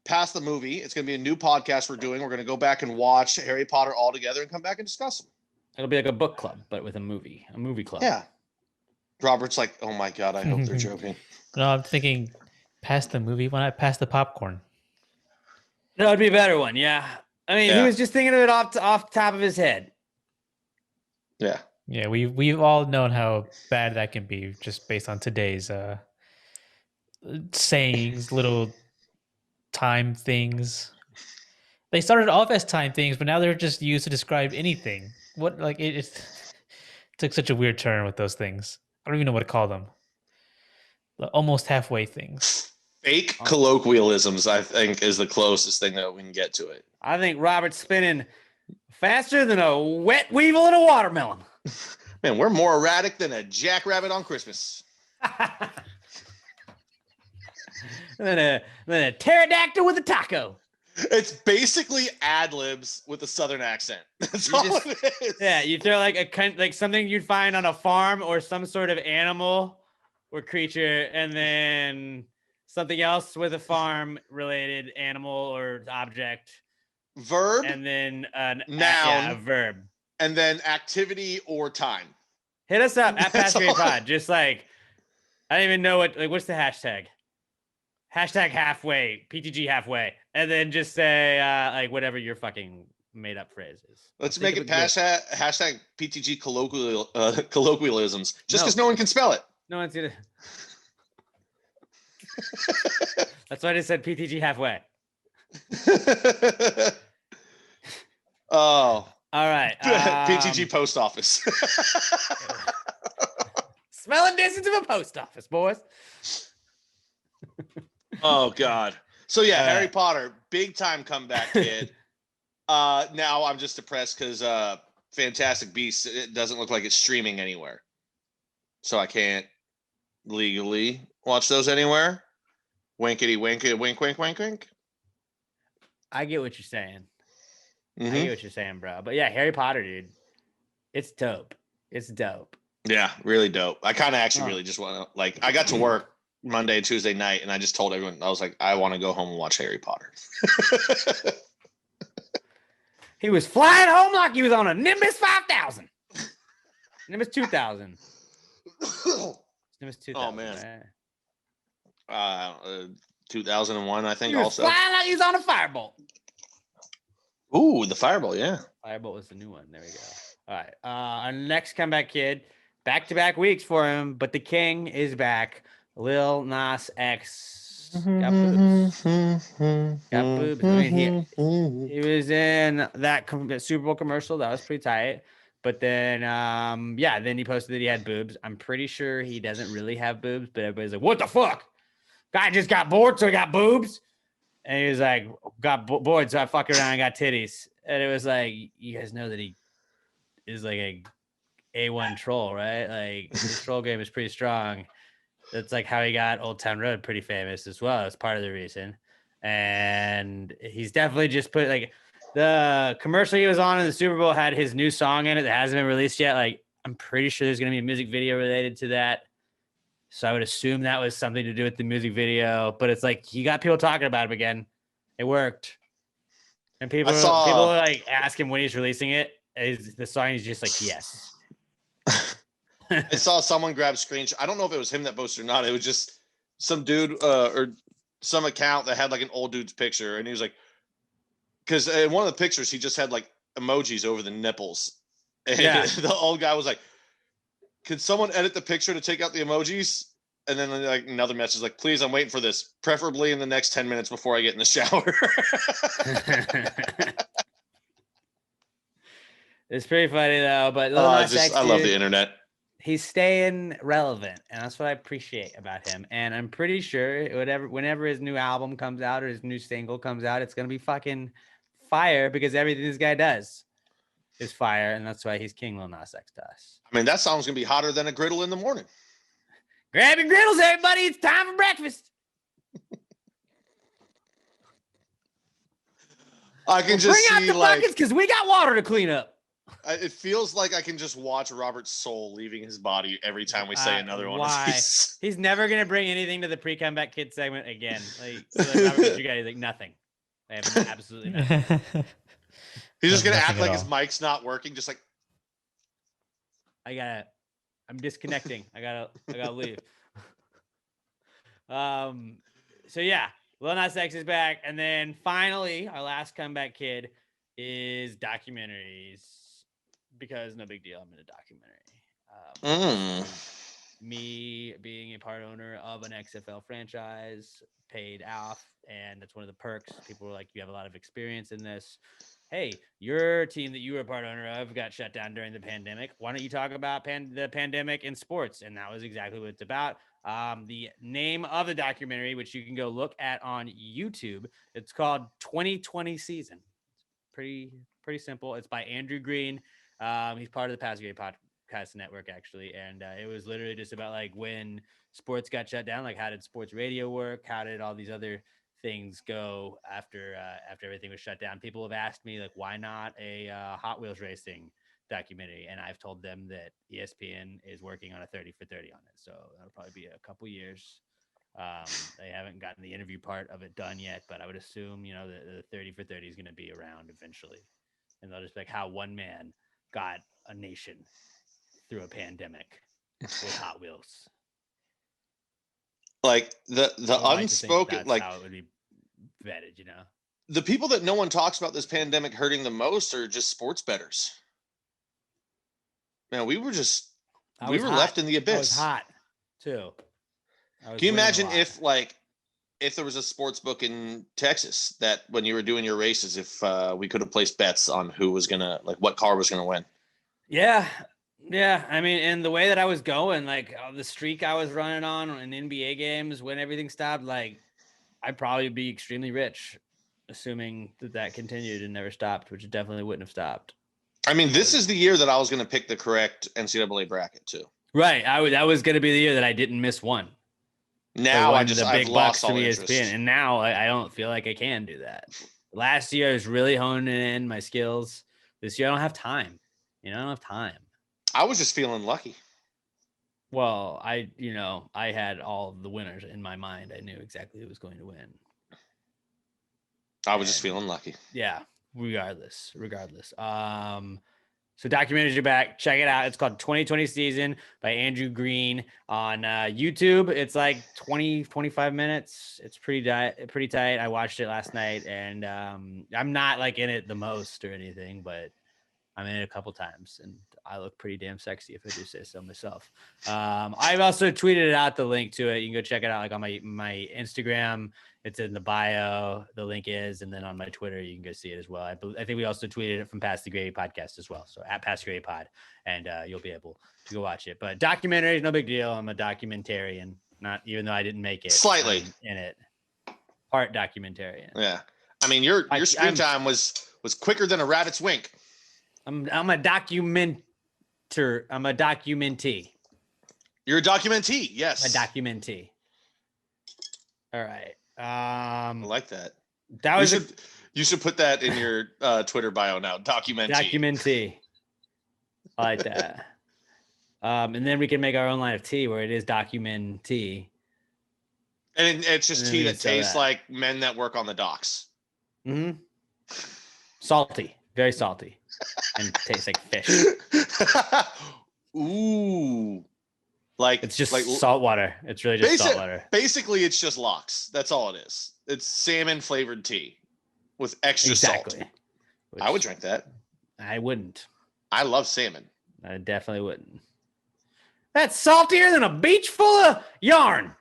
Past the Movie. It's gonna be a new podcast we're doing. We're gonna go back and watch Harry Potter all together and come back and discuss them. It'll be like a book club, but with a movie club. Yeah. Robert's like, oh my God, I hope they're joking. No, I'm thinking past the movie. Why not past the popcorn? That would be a better one. Yeah. I mean, he was just thinking of it off the top of his head. Yeah. Yeah, we've all known how bad that can be just based on today's sayings, little time things. They started off as time things, but now they're just used to describe anything. What it took such a weird turn with those things. I don't even know what to call them. The almost halfway things. Fake colloquialisms, I think, is the closest thing that we can get to it. I think Robert's spinning faster than a wet weevil in a watermelon. Man, we're more erratic than a jackrabbit on Christmas. than a pterodactyl with a taco. It's basically ad libs with a southern accent. That's all it is. Yeah, you throw like something you'd find on a farm or some sort of animal or creature, and then something else with a farm related animal or object. Verb. And then noun. A verb. And then activity or time. Hit us up at Past Harry Pod. Just like, I don't even know what's the hashtag? Hashtag halfway, PTG halfway. And then just say like whatever your fucking made up phrase is. Let's make it hashtag PTG colloquialisms. Just because no one can spell it. No one's gonna. That's why I just said PTG halfway. Oh. All right. PTG post office. Smelling distance of a post office, boys. Oh God. So yeah, Harry Potter, big time comeback kid. Now I'm just depressed because Fantastic Beasts, it doesn't look like it's streaming anywhere. So I can't legally watch those anywhere. Winkety wink, wink, wink, wink, wink. I get what you're saying. Mm-hmm. I get what you're saying, bro. But yeah, Harry Potter, dude. It's dope. It's dope. Yeah, really dope. I kind of actually really just want to, like, I got to work Monday and Tuesday night, and I just told everyone, I was like, I want to go home and watch Harry Potter. He was flying home like he was on a Nimbus 5000. Nimbus 2000. Nimbus 2000. Oh, man. 2001, I think, he was also. Flying like he was on a Firebolt. Ooh, the Firebolt, yeah. Firebolt was the new one. There we go. All right. Our next comeback kid, back-to-back weeks for him, but the king is back. Lil Nas X got boobs. Got boobs. I mean, he was in that Super Bowl commercial. That was pretty tight. But then, then he posted that he had boobs. I'm pretty sure he doesn't really have boobs, but everybody's like, what the fuck? Guy just got bored, so he got boobs. And he was like, got bored, so I fucked around and got titties. And it was like, you guys know that he is like a A1 troll, right? Like, his troll game is pretty strong. That's like how he got Old Town Road pretty famous as well. It's part of the reason. And he's definitely just put, like, the commercial he was on in the Super Bowl had his new song in it that hasn't been released yet. Like, I'm pretty sure there's going to be a music video related to that. So I would assume that was something to do with the music video. But it's like, you got people talking about him again. It worked. And people like ask him when he's releasing it. Is the song is just like, yes. I saw someone grab screenshot. I don't know if it was him that posted or not. It was just some dude or some account that had like an old dude's picture. And he was like, because in one of the pictures, he just had like emojis over the nipples. And the old guy was like, could someone edit the picture to take out the emojis? And then like another message like, please, I'm waiting for this, preferably in the next 10 minutes before I get in the shower. It's pretty funny though, but I love the internet. He's staying relevant, and that's what I appreciate about him. And I'm pretty sure whenever his new album comes out or his new single comes out, it's gonna be fucking fire because everything this guy does is fire, and that's why he's King Lil Nas X to us. I mean, that song's gonna be hotter than a griddle in the morning. Grab your griddles, everybody! It's time for breakfast. I can just bring out see the like buckets because we got water to clean up. It feels like I can just watch Robert's soul leaving his body every time we say another one of these. He's never gonna bring anything to the pre-comeback kid segment again. Like Robert, what you got? He's like nothing. I have absolutely nothing. He's just gonna Nothing act at like his all. mic's not working, just like I'm disconnecting. I gotta leave. So yeah, Lil Nas X is back, and then finally, our last comeback kid is documentaries, because no big deal. I'm in a documentary. Me being a part owner of an XFL franchise paid off, and that's one of the perks. People were like, "You have a lot of experience in this. Hey, your team that you were a part owner of got shut down during the pandemic. Why don't you talk about the pandemic in sports?" And that was exactly what it's about. The name of the documentary, which you can go look at on YouTube, it's called 2020 Season. It's pretty simple. It's by Andrew Green. He's part of the Pass Gay Podcast Network, actually, and it was literally just about like when sports got shut down, like how did sports radio work, how did all these other things go after everything was shut down. People have asked me, like, why not a Hot Wheels racing documentary, and I've told them that ESPN is working on a 30 for 30 on it, so that'll probably be a couple years. They haven't gotten the interview part of it done yet, but I would assume, the 30 for 30 is going to be around eventually, and they'll just be like how one man got a nation through a pandemic with Hot Wheels. Like the I would unspoken, like like how it would be vetted, the people that no one talks about this pandemic hurting the most are just sports bettors. Man, we were left in the abyss. I was hot too. Can you imagine if there was a sports book in Texas that when you were doing your races, if we could have placed bets on who was gonna, like, what car was gonna win? Yeah. I mean, and the way that I was going, like the streak I was running on in NBA games when everything stopped, like I'd probably be extremely rich, assuming that continued and never stopped, which it definitely wouldn't have stopped. I mean, this is the year that I was going to pick the correct NCAA bracket too. Right. That was going to be the year that I didn't miss one. Now I've lost all interest. ESPN, and now I don't feel like I can do that. Last year I was really honing in my skills. This year I don't have time. I don't have time. I was just feeling lucky. Well, I had all of the winners in my mind. I knew exactly who was going to win. I was just feeling lucky. Yeah, regardless. So documentaries are back. Check it out. It's called 2020 Season by Andrew Green on YouTube. It's like 20-25 minutes. It's pretty tight. I watched it last night, and I'm not like in it the most or anything, but I'm in it a couple times, and I look pretty damn sexy if I do say so myself. I've also tweeted out the link to it. You can go check it out like on my Instagram. It's in the bio. The link is, and then on my Twitter, you can go see it as well. I think we also tweeted it from Pass the Gravy Podcast as well. So at Pass the Gravy Pod, and you'll be able to go watch it. But documentary is no big deal. I'm a documentarian, not even though I didn't make it. Slightly in it. Part documentarian. Yeah. I mean, your screen time was quicker than a rabbit's wink. I'm a documenter. I'm a documentee. You're a documentee. Yes. A documentee. All right. I like that. That was you should put that in your Twitter bio now. Documentee. I like that. And then we can make our own line of tea where it is documentee. And it's just tea that tastes like men that work on the docks. Mm-hmm. Salty. Very salty. And tastes like fish. Ooh. Like it's just like salt water. It's really just salt water. Basically, it's just lox. That's all it is. It's salmon flavored tea with extra salt. I would drink that. I wouldn't. I love salmon. I definitely wouldn't. That's saltier than a beach full of yarn.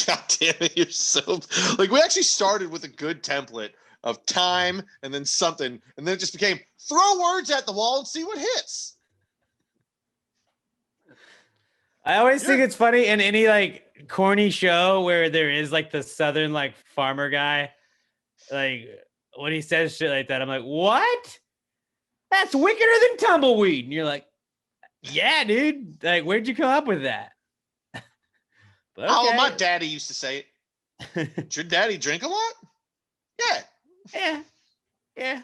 God damn it. You're so like, we actually started with a good template of time and then something, and then it just became throw words at the wall and see what hits. I always think it's funny in any like corny show where there is like the Southern like farmer guy, like when he says shit like that, I'm like, what? That's wickeder than tumbleweed. And you're like, yeah, dude. Like, where'd you come up with that? But okay. Oh, my daddy used to say it. Did your daddy drink a lot? Yeah. Yeah.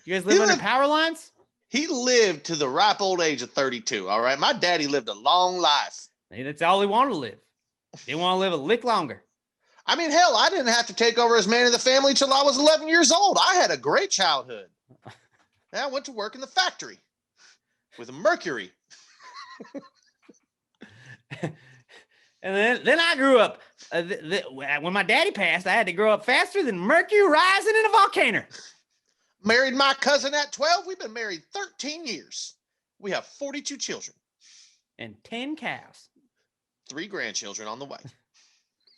You guys live under power lines? He lived to the ripe old age of 32. All right. My daddy lived a long life. Hey, that's all he wanted to live. He didn't want to live a lick longer. I mean, hell, I didn't have to take over as man of the family till I was 11 years old. I had a great childhood. And I went to work in the factory with a Mercury. And then I grew up. When my daddy passed, I had to grow up faster than Mercury rising in a volcano. Married my cousin at 12. We've been married 13 years. We have 42 children. And 10 cows. 3 grandchildren on the way.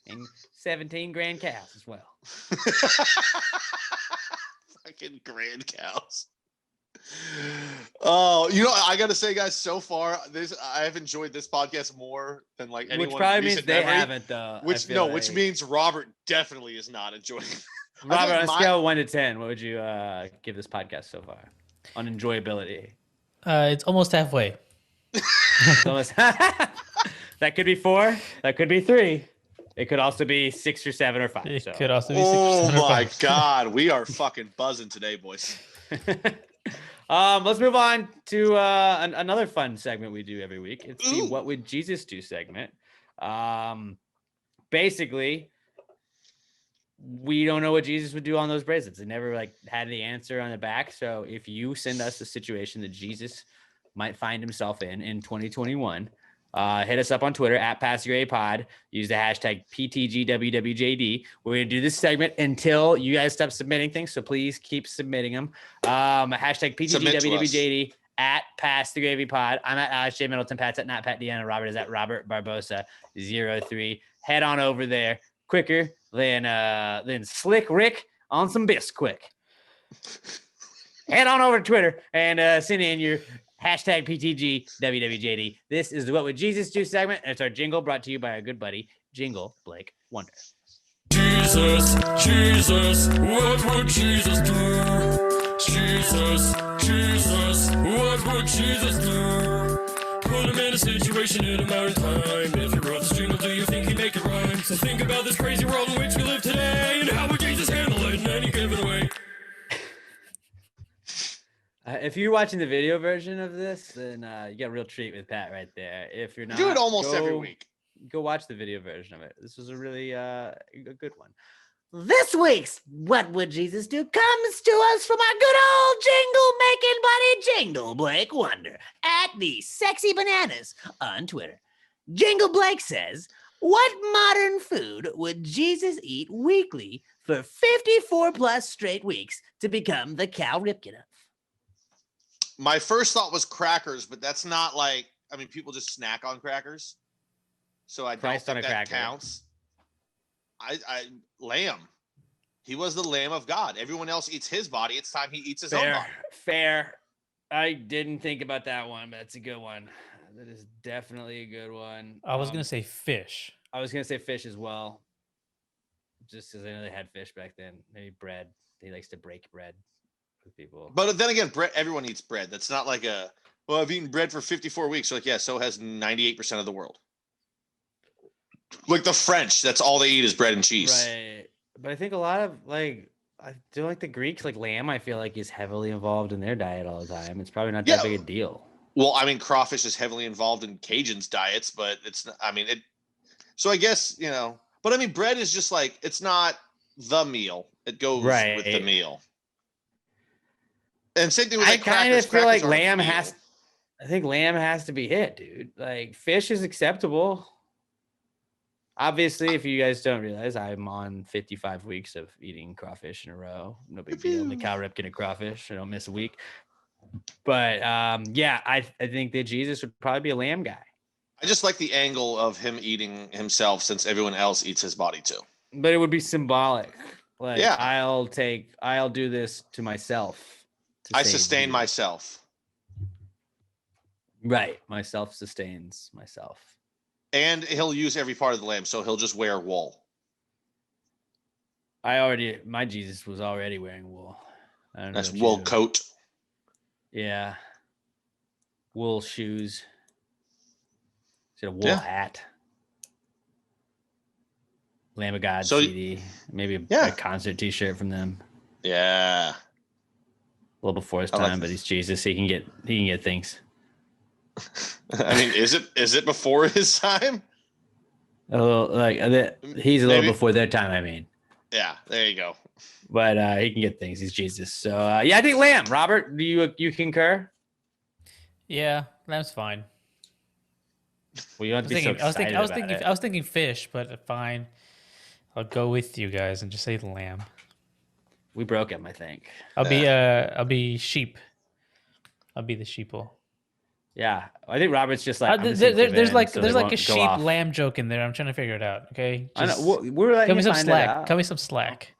And 17 grand cows as well. Fucking grand cows. Oh, I gotta say, guys, so far I have enjoyed this podcast more than like anyone. Which probably means they memory, haven't, though. Which means Robert definitely is not enjoying. Robert, on a scale of 1 to 10, what would you give this podcast so far on enjoyability? It's almost halfway. That could be 4. That could be 3. It could also be 6 or 7 or 5. It so. could also be 6 or Oh 7 or my 5. God, we are fucking buzzing today, boys. Let's move on to another fun segment we do every week. It's the What Would Jesus Do segment. Basically, we don't know what Jesus would do on those bracelets. They never had the answer on the back. So if you send us a situation that Jesus might find himself in 2021, hit us up on Twitter at PassGrayPod. Use the hashtag PTGWWJD. We're going to do this segment until you guys stop submitting things. So please keep submitting them. Hashtag PTGWWJD at PassTheGravyPod. I'm at Alex J. Middleton. Pat's at Not Pat Deanna. Robert is at Robert Barbosa 03. Head on over there quicker than Slick Rick on some Bisquick. Head on over to Twitter and send in your hashtag PTGWWJD. This is the What Would Jesus Do segment. And it's our jingle brought to you by our good buddy, Jingle Blake Wonder. Jesus, what would Jesus do? Jesus, what would Jesus do? Put him in a situation in a matter of time. If you wrote this jingle, do you think he'd make it rhyme? So think about this crazy world in which we live today, and how would Jesus handle it in any given way? If you're watching the video version of this, then you got a real treat with Pat right there. If you're not, Do it almost every week. Go watch the video version of it. This was a really a good one. This week's What Would Jesus Do comes to us from our good old jingle-making buddy, Jingle Blake Wonder, at the Sexy Bananas on Twitter. Jingle Blake says, what modern food would Jesus eat weekly for 54 plus straight weeks to become the Cal Ripken of? My first thought was crackers, but that's not people just snack on crackers. So I don't think that counts. Lamb. He was the Lamb of God. Everyone else eats his body. It's time he eats his own body. Fair. I didn't think about that one, but that's a good one. That is definitely a good one. I was going to say fish. I was going to say fish as well. Just because I know they had fish back then. Maybe bread. He likes to break bread with people. But then again, bread. Everyone eats bread. That's not like I've eaten bread for 54 weeks. Yeah, so has 98% of the world. Like the French, that's all they eat is bread and cheese. Right. But I think a lot of I do like the Greeks, lamb, I feel like is heavily involved in their diet all the time. It's probably not that big a deal. Well, crawfish is heavily involved in Cajuns' diets, but it's, so I guess, but bread is just it's not the meal. It goes with the meal. And same thing with I kind of feel like lamb I think lamb has to be hit, dude. Fish is acceptable. Obviously, if you guys don't realize, I'm on 55 weeks of eating crawfish in a row. No big deal. The Cal Ripken of crawfish. I don't miss a week. But I think that Jesus would probably be a lamb guy. I just like the angle of him eating himself since everyone else eats his body too. But it would be symbolic. I'll do this to myself. I sustain myself. Right. Myself sustains myself. And he'll use every part of the lamb, so he'll just wear wool. My Jesus was already wearing wool. That's wool coat. Yeah. Wool shoes. Is it a wool hat? Lamb of God CD. Maybe a concert t-shirt from them. Yeah. little before his I like time, but he's Jesus. He can get things. I mean, is it before his time? A little he's a little Maybe. before their time. I mean, Yeah, there you go. but he can get things. He's Jesus. So yeah, I think lamb. Robert, do you concur? Yeah, that's fine. Well, you don't have to be so excited about it. I was thinking fish, but fine. I'll go with you guys and just say lamb. We broke him, I think. I'll be sheep. I'll be the sheeple. Yeah, I think Robert's just like I'm just there's like so they a won't go sheep off. lamb joke in there. I'm trying to figure it out. Okay, I just know. We're letting cut me you some find it slack. out. Cut me some slack.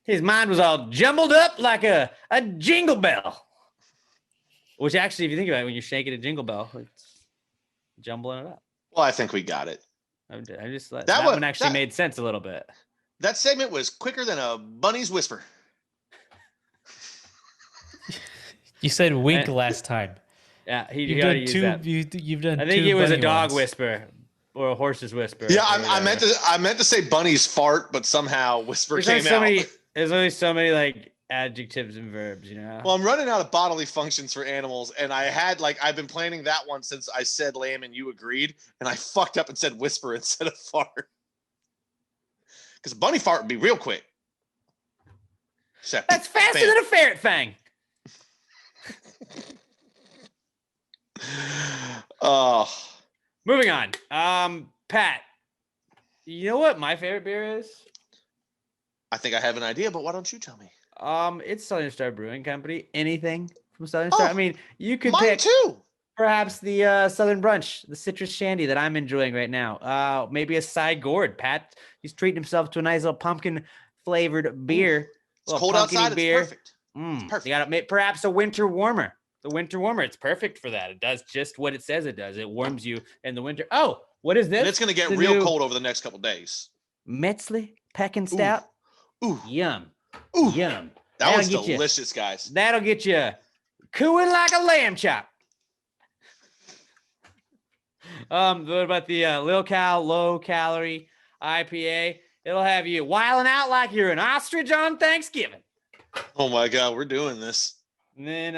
His mind was all jumbled up like a jingle bell. Which actually, if you think about it, when you're shaking a jingle bell, it's jumbling it up. Well, I think we got it. I just that one actually made sense a little bit. That segment was quicker than a bunny's whisper. You said wink last time. Yeah, You've done two. You've done. I think two it was a bunny dog ones. whisper or a horse's whisper. Yeah, I meant to say bunny's fart, but somehow whisper came out. There's only so many like adjectives and verbs, you know. Well, I'm running out of bodily functions for animals, and I've been planning that one since I said lamb and you agreed, and I fucked up and said whisper instead of fart. Because a bunny fart would be real quick. That's faster than a ferret fang. Moving on. Pat, you know what my favorite beer is? I think I have an idea, but why don't you tell me? It's Southern Star Brewing Company. Anything from Southern Star? I mean, you could mine pick too. Perhaps the Southern Brunch, the citrus shandy that I'm enjoying right now. Maybe a Cy Gourd. Pat, he's treating himself to a nice little pumpkin flavored beer. It's cold outside. Beer. It's perfect. It's perfect. You got perhaps a winter warmer. The winter warmer. It's perfect for that. It does just what it says it does. It warms you in the winter. Oh, what is this? And it's going to get real cold over the next couple of days. Metzli Pekin Stout. Ooh. Yum. Ooh. Yum. That one's delicious, guys. That'll get you cooing like a lamb chop. What about the low calorie IPA? It'll have you wiling out like you're an ostrich on Thanksgiving. Oh my God, we're doing this. And then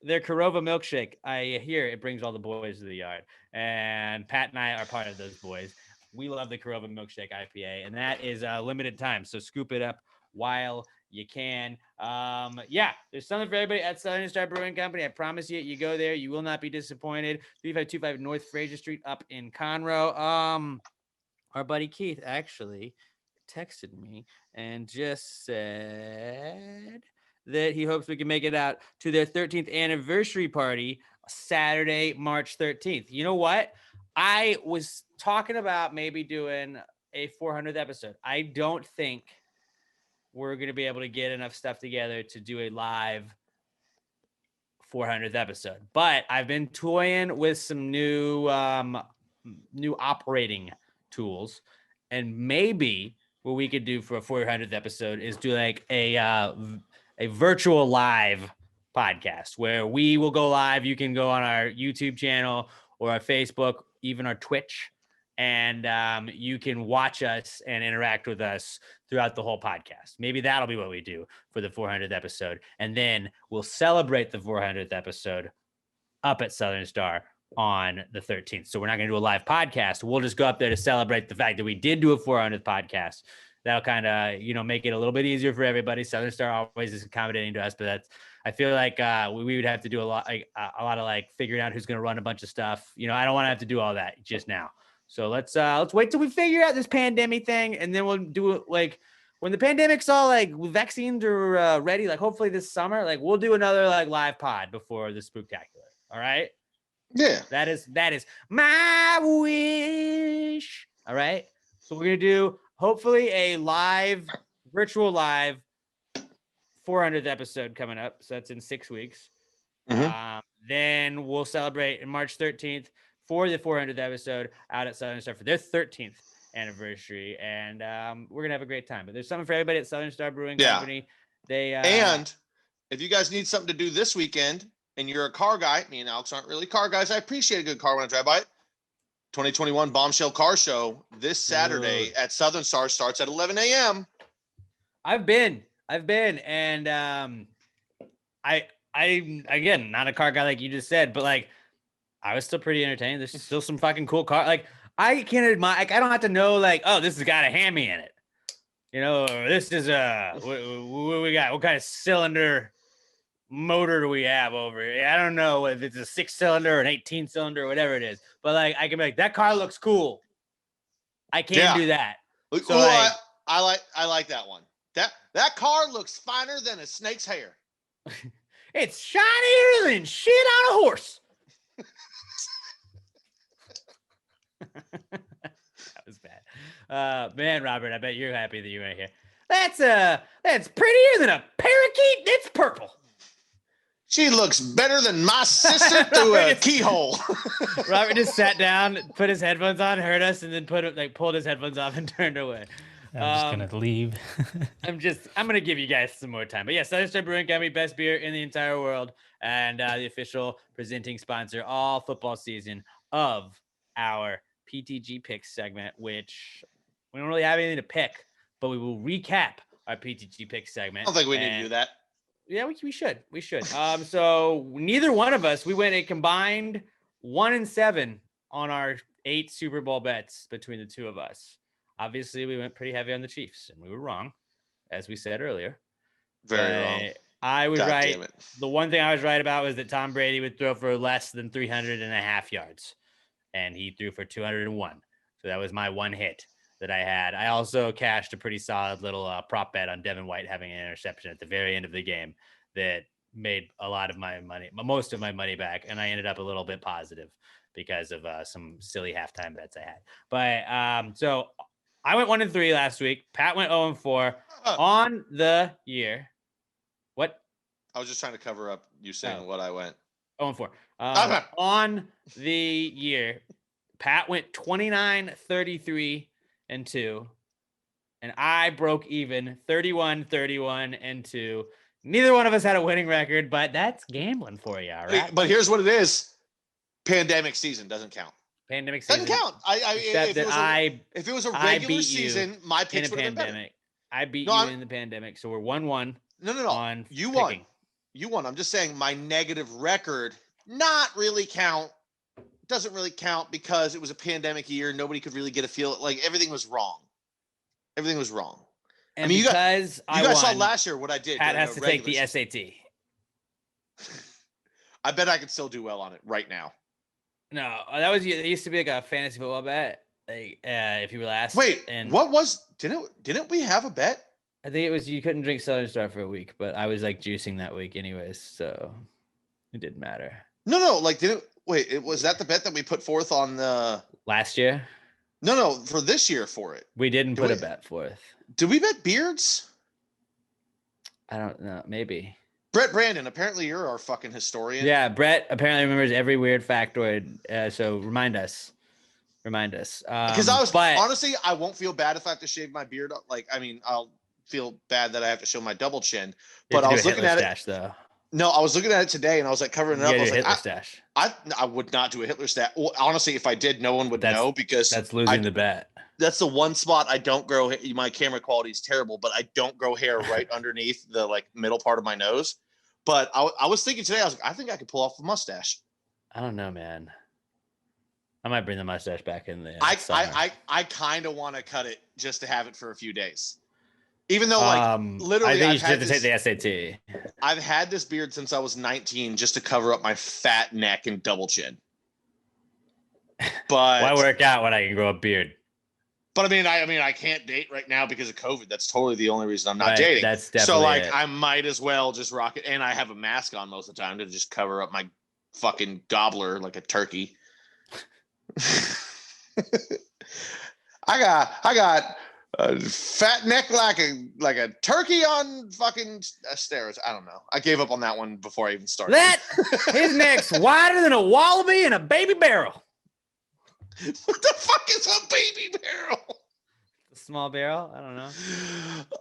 their Korova milkshake. I hear it brings all the boys to the yard, and Pat and I are part of those boys. We love the Korova milkshake IPA, and that is limited time. So scoop it up while you can. Yeah, there's something for everybody at Southern Star Brewing Company. I promise you, you go there, you will not be disappointed. 3525 North Fraser Street up in Conroe. Our buddy Keith actually texted me and just said that he hopes we can make it out to their 13th anniversary party Saturday, March 13th. You know what? I was talking about maybe doing a 400th episode. I don't think we're going to be able to get enough stuff together to do a live 400th episode. But I've been toying with some new operating tools, and maybe what we could do for a 400th episode is do like a virtual live podcast where we will go live. You can go on our YouTube channel or our Facebook, even our Twitch, and you can watch us and interact with us throughout the whole podcast. Maybe that'll be what we do for the 400th episode. And then we'll celebrate the 400th episode up at Southern Star on the 13th. So we're not going to do a live podcast. We'll just go up there to celebrate the fact that we did do a 400th podcast. That'll kind of, make it a little bit easier for everybody. Southern Star always is accommodating to us, but I feel like we would have to do a lot of like figuring out who's going to run a bunch of stuff. I don't want to have to do all that just now. So let's wait till we figure out this pandemic thing, and then we'll do it like when the pandemic's all like vaccines are ready. Like hopefully this summer, like we'll do another like live pod before the Spooktacular. All right. Yeah. That is my wish. All right. So we're gonna do hopefully a virtual live 400th episode coming up. So that's in 6 weeks. Mm-hmm. Then we'll celebrate on March 13th for the 400th episode out at Southern Star for their 13th anniversary. And we're going to have a great time. But there's something for everybody at Southern Star Brewing Company. And if you guys need something to do this weekend and you're a car guy, me and Alex aren't really car guys. I appreciate a good car when I drive by it. 2021 Bombshell Car Show this Saturday at Southern Star starts at 11 a.m. I've been, and I again, not a car guy like you just said, but like I was still pretty entertained. There's still some fucking cool car. Like I can't admire. Like I don't have to know. Like, oh, this has got a Hammy in it. Or this is what we got? What kind of cylinder motor do we have over here? I don't know if it's a 6-cylinder or an 18-cylinder or whatever it is. But like, I can be like, that car looks cool. I can do that. So like, I like that one. That car looks finer than a snake's hair. It's shinier than shit on a horse. That was bad. Man, Robert, I bet you're happy that you were here. That's prettier than a parakeet that's purple. She looks better than my sister through a keyhole. Robert just sat down, put his headphones on, heard us, and then pulled his headphones off and turned away. I'm just gonna leave. I'm gonna give you guys some more time. But yeah, Southern Star Brewing Company, best beer in the entire world, and the official presenting sponsor all football season of our PTG picks segment, which we don't really have anything to pick, but we will recap our PTG picks segment. I don't think we need to do that. Yeah, we should. So neither one of us, we went a combined 1-7 on our 8 Super Bowl bets between the two of us. Obviously, we went pretty heavy on the Chiefs, and we were wrong, as we said earlier. Very wrong. I was God right. damn it. The one thing I was right about was that Tom Brady would throw for less than 300.5 yards, and he threw for 201. So that was my one hit that I had. I also cashed a pretty solid little prop bet on Devin White having an interception at the very end of the game that made a lot of my money, most of my money back, and I ended up a little bit positive because of some silly halftime bets I had. But so I went 1-3 last week. Pat went 0-4 on the year. What? I was just trying to cover up you saying what I went. 0-4. On the year, Pat went 29-33-2, and I broke even 31-31-2. Neither one of us had a winning record, but that's gambling for you, all right? But here's what it is: pandemic season doesn't count. Pandemic season Doesn't count. If it was a regular season, my picks would have been better. I beat you in the pandemic, so we're 1-1. No. You won. You won. I'm just saying my negative record doesn't really count because it was a pandemic year. Nobody could really get a feel. Like everything was wrong. And you guys saw last year what I did. Pat has to take the SAT. I bet I could still do well on it right now. No, it used to be like a fantasy football bet. Like, if you were last. Wait, and what was? Didn't we have a bet? I think it was you couldn't drink Southern Star for a week, but I was like juicing that week anyways, so it didn't matter. No. Like, was that the bet that we put forth on the last year? No, for this year for it. We didn't put a bet forth. Did we bet beards? I don't know. Maybe. Brett Brandon, apparently you're our fucking historian. Yeah, Brett apparently remembers every weird factoid. So remind us. Because honestly, I won't feel bad if I have to shave my beard. I'll feel bad that I have to show my double chin. But I was looking at it. Though. No, I was looking at it today, and I was like covering it up. I was like, stash. I would not do a Hitler stash. Well, honestly, if I did, no one would know because that's losing the bet. That's the one spot I don't grow. My camera quality is terrible, but I don't grow hair right underneath the middle part of my nose. But I was thinking today, I was like, I think I could pull off a mustache. I don't know, man. I might bring the mustache back in there. I kind of want to cut it just to have it for a few days. Even though, literally, I think you should have to take the SAT. I've had this beard since I was 19 just to cover up my fat neck and double chin. But why work out when I can grow a beard? But I can't date right now because of COVID. That's totally the only reason I'm not dating. That's definitely I might as well just rock it. And I have a mask on most of the time to just cover up my fucking gobbler like a turkey. I got a fat neck like a turkey on fucking steroids. I don't know. I gave up on that one before I even started. His neck's wider than a wallaby and a baby barrel. What the fuck is a baby barrel? A small barrel? I don't know.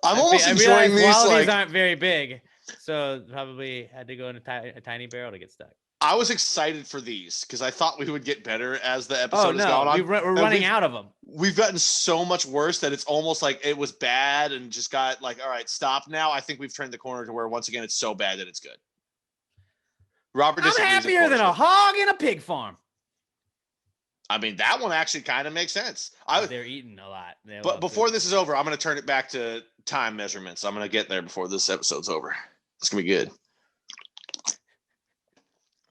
I'm almost enjoying these. Wallabies aren't very big, so probably had to go in a tiny barrel to get stuck. I was excited for these because I thought we would get better as the episode has gone on. We're running out of them. We've gotten so much worse that it's almost like it was bad and just got all right, stop now. I think we've turned the corner to where once again it's so bad that it's good. Robert I'm disagrees, of happier than a course. hog in a pig farm. I mean, that one actually kind of makes sense. They're eating a lot. But before this is over, I'm going to turn it back to time measurements. I'm going to get there before this episode's over. It's going to be good.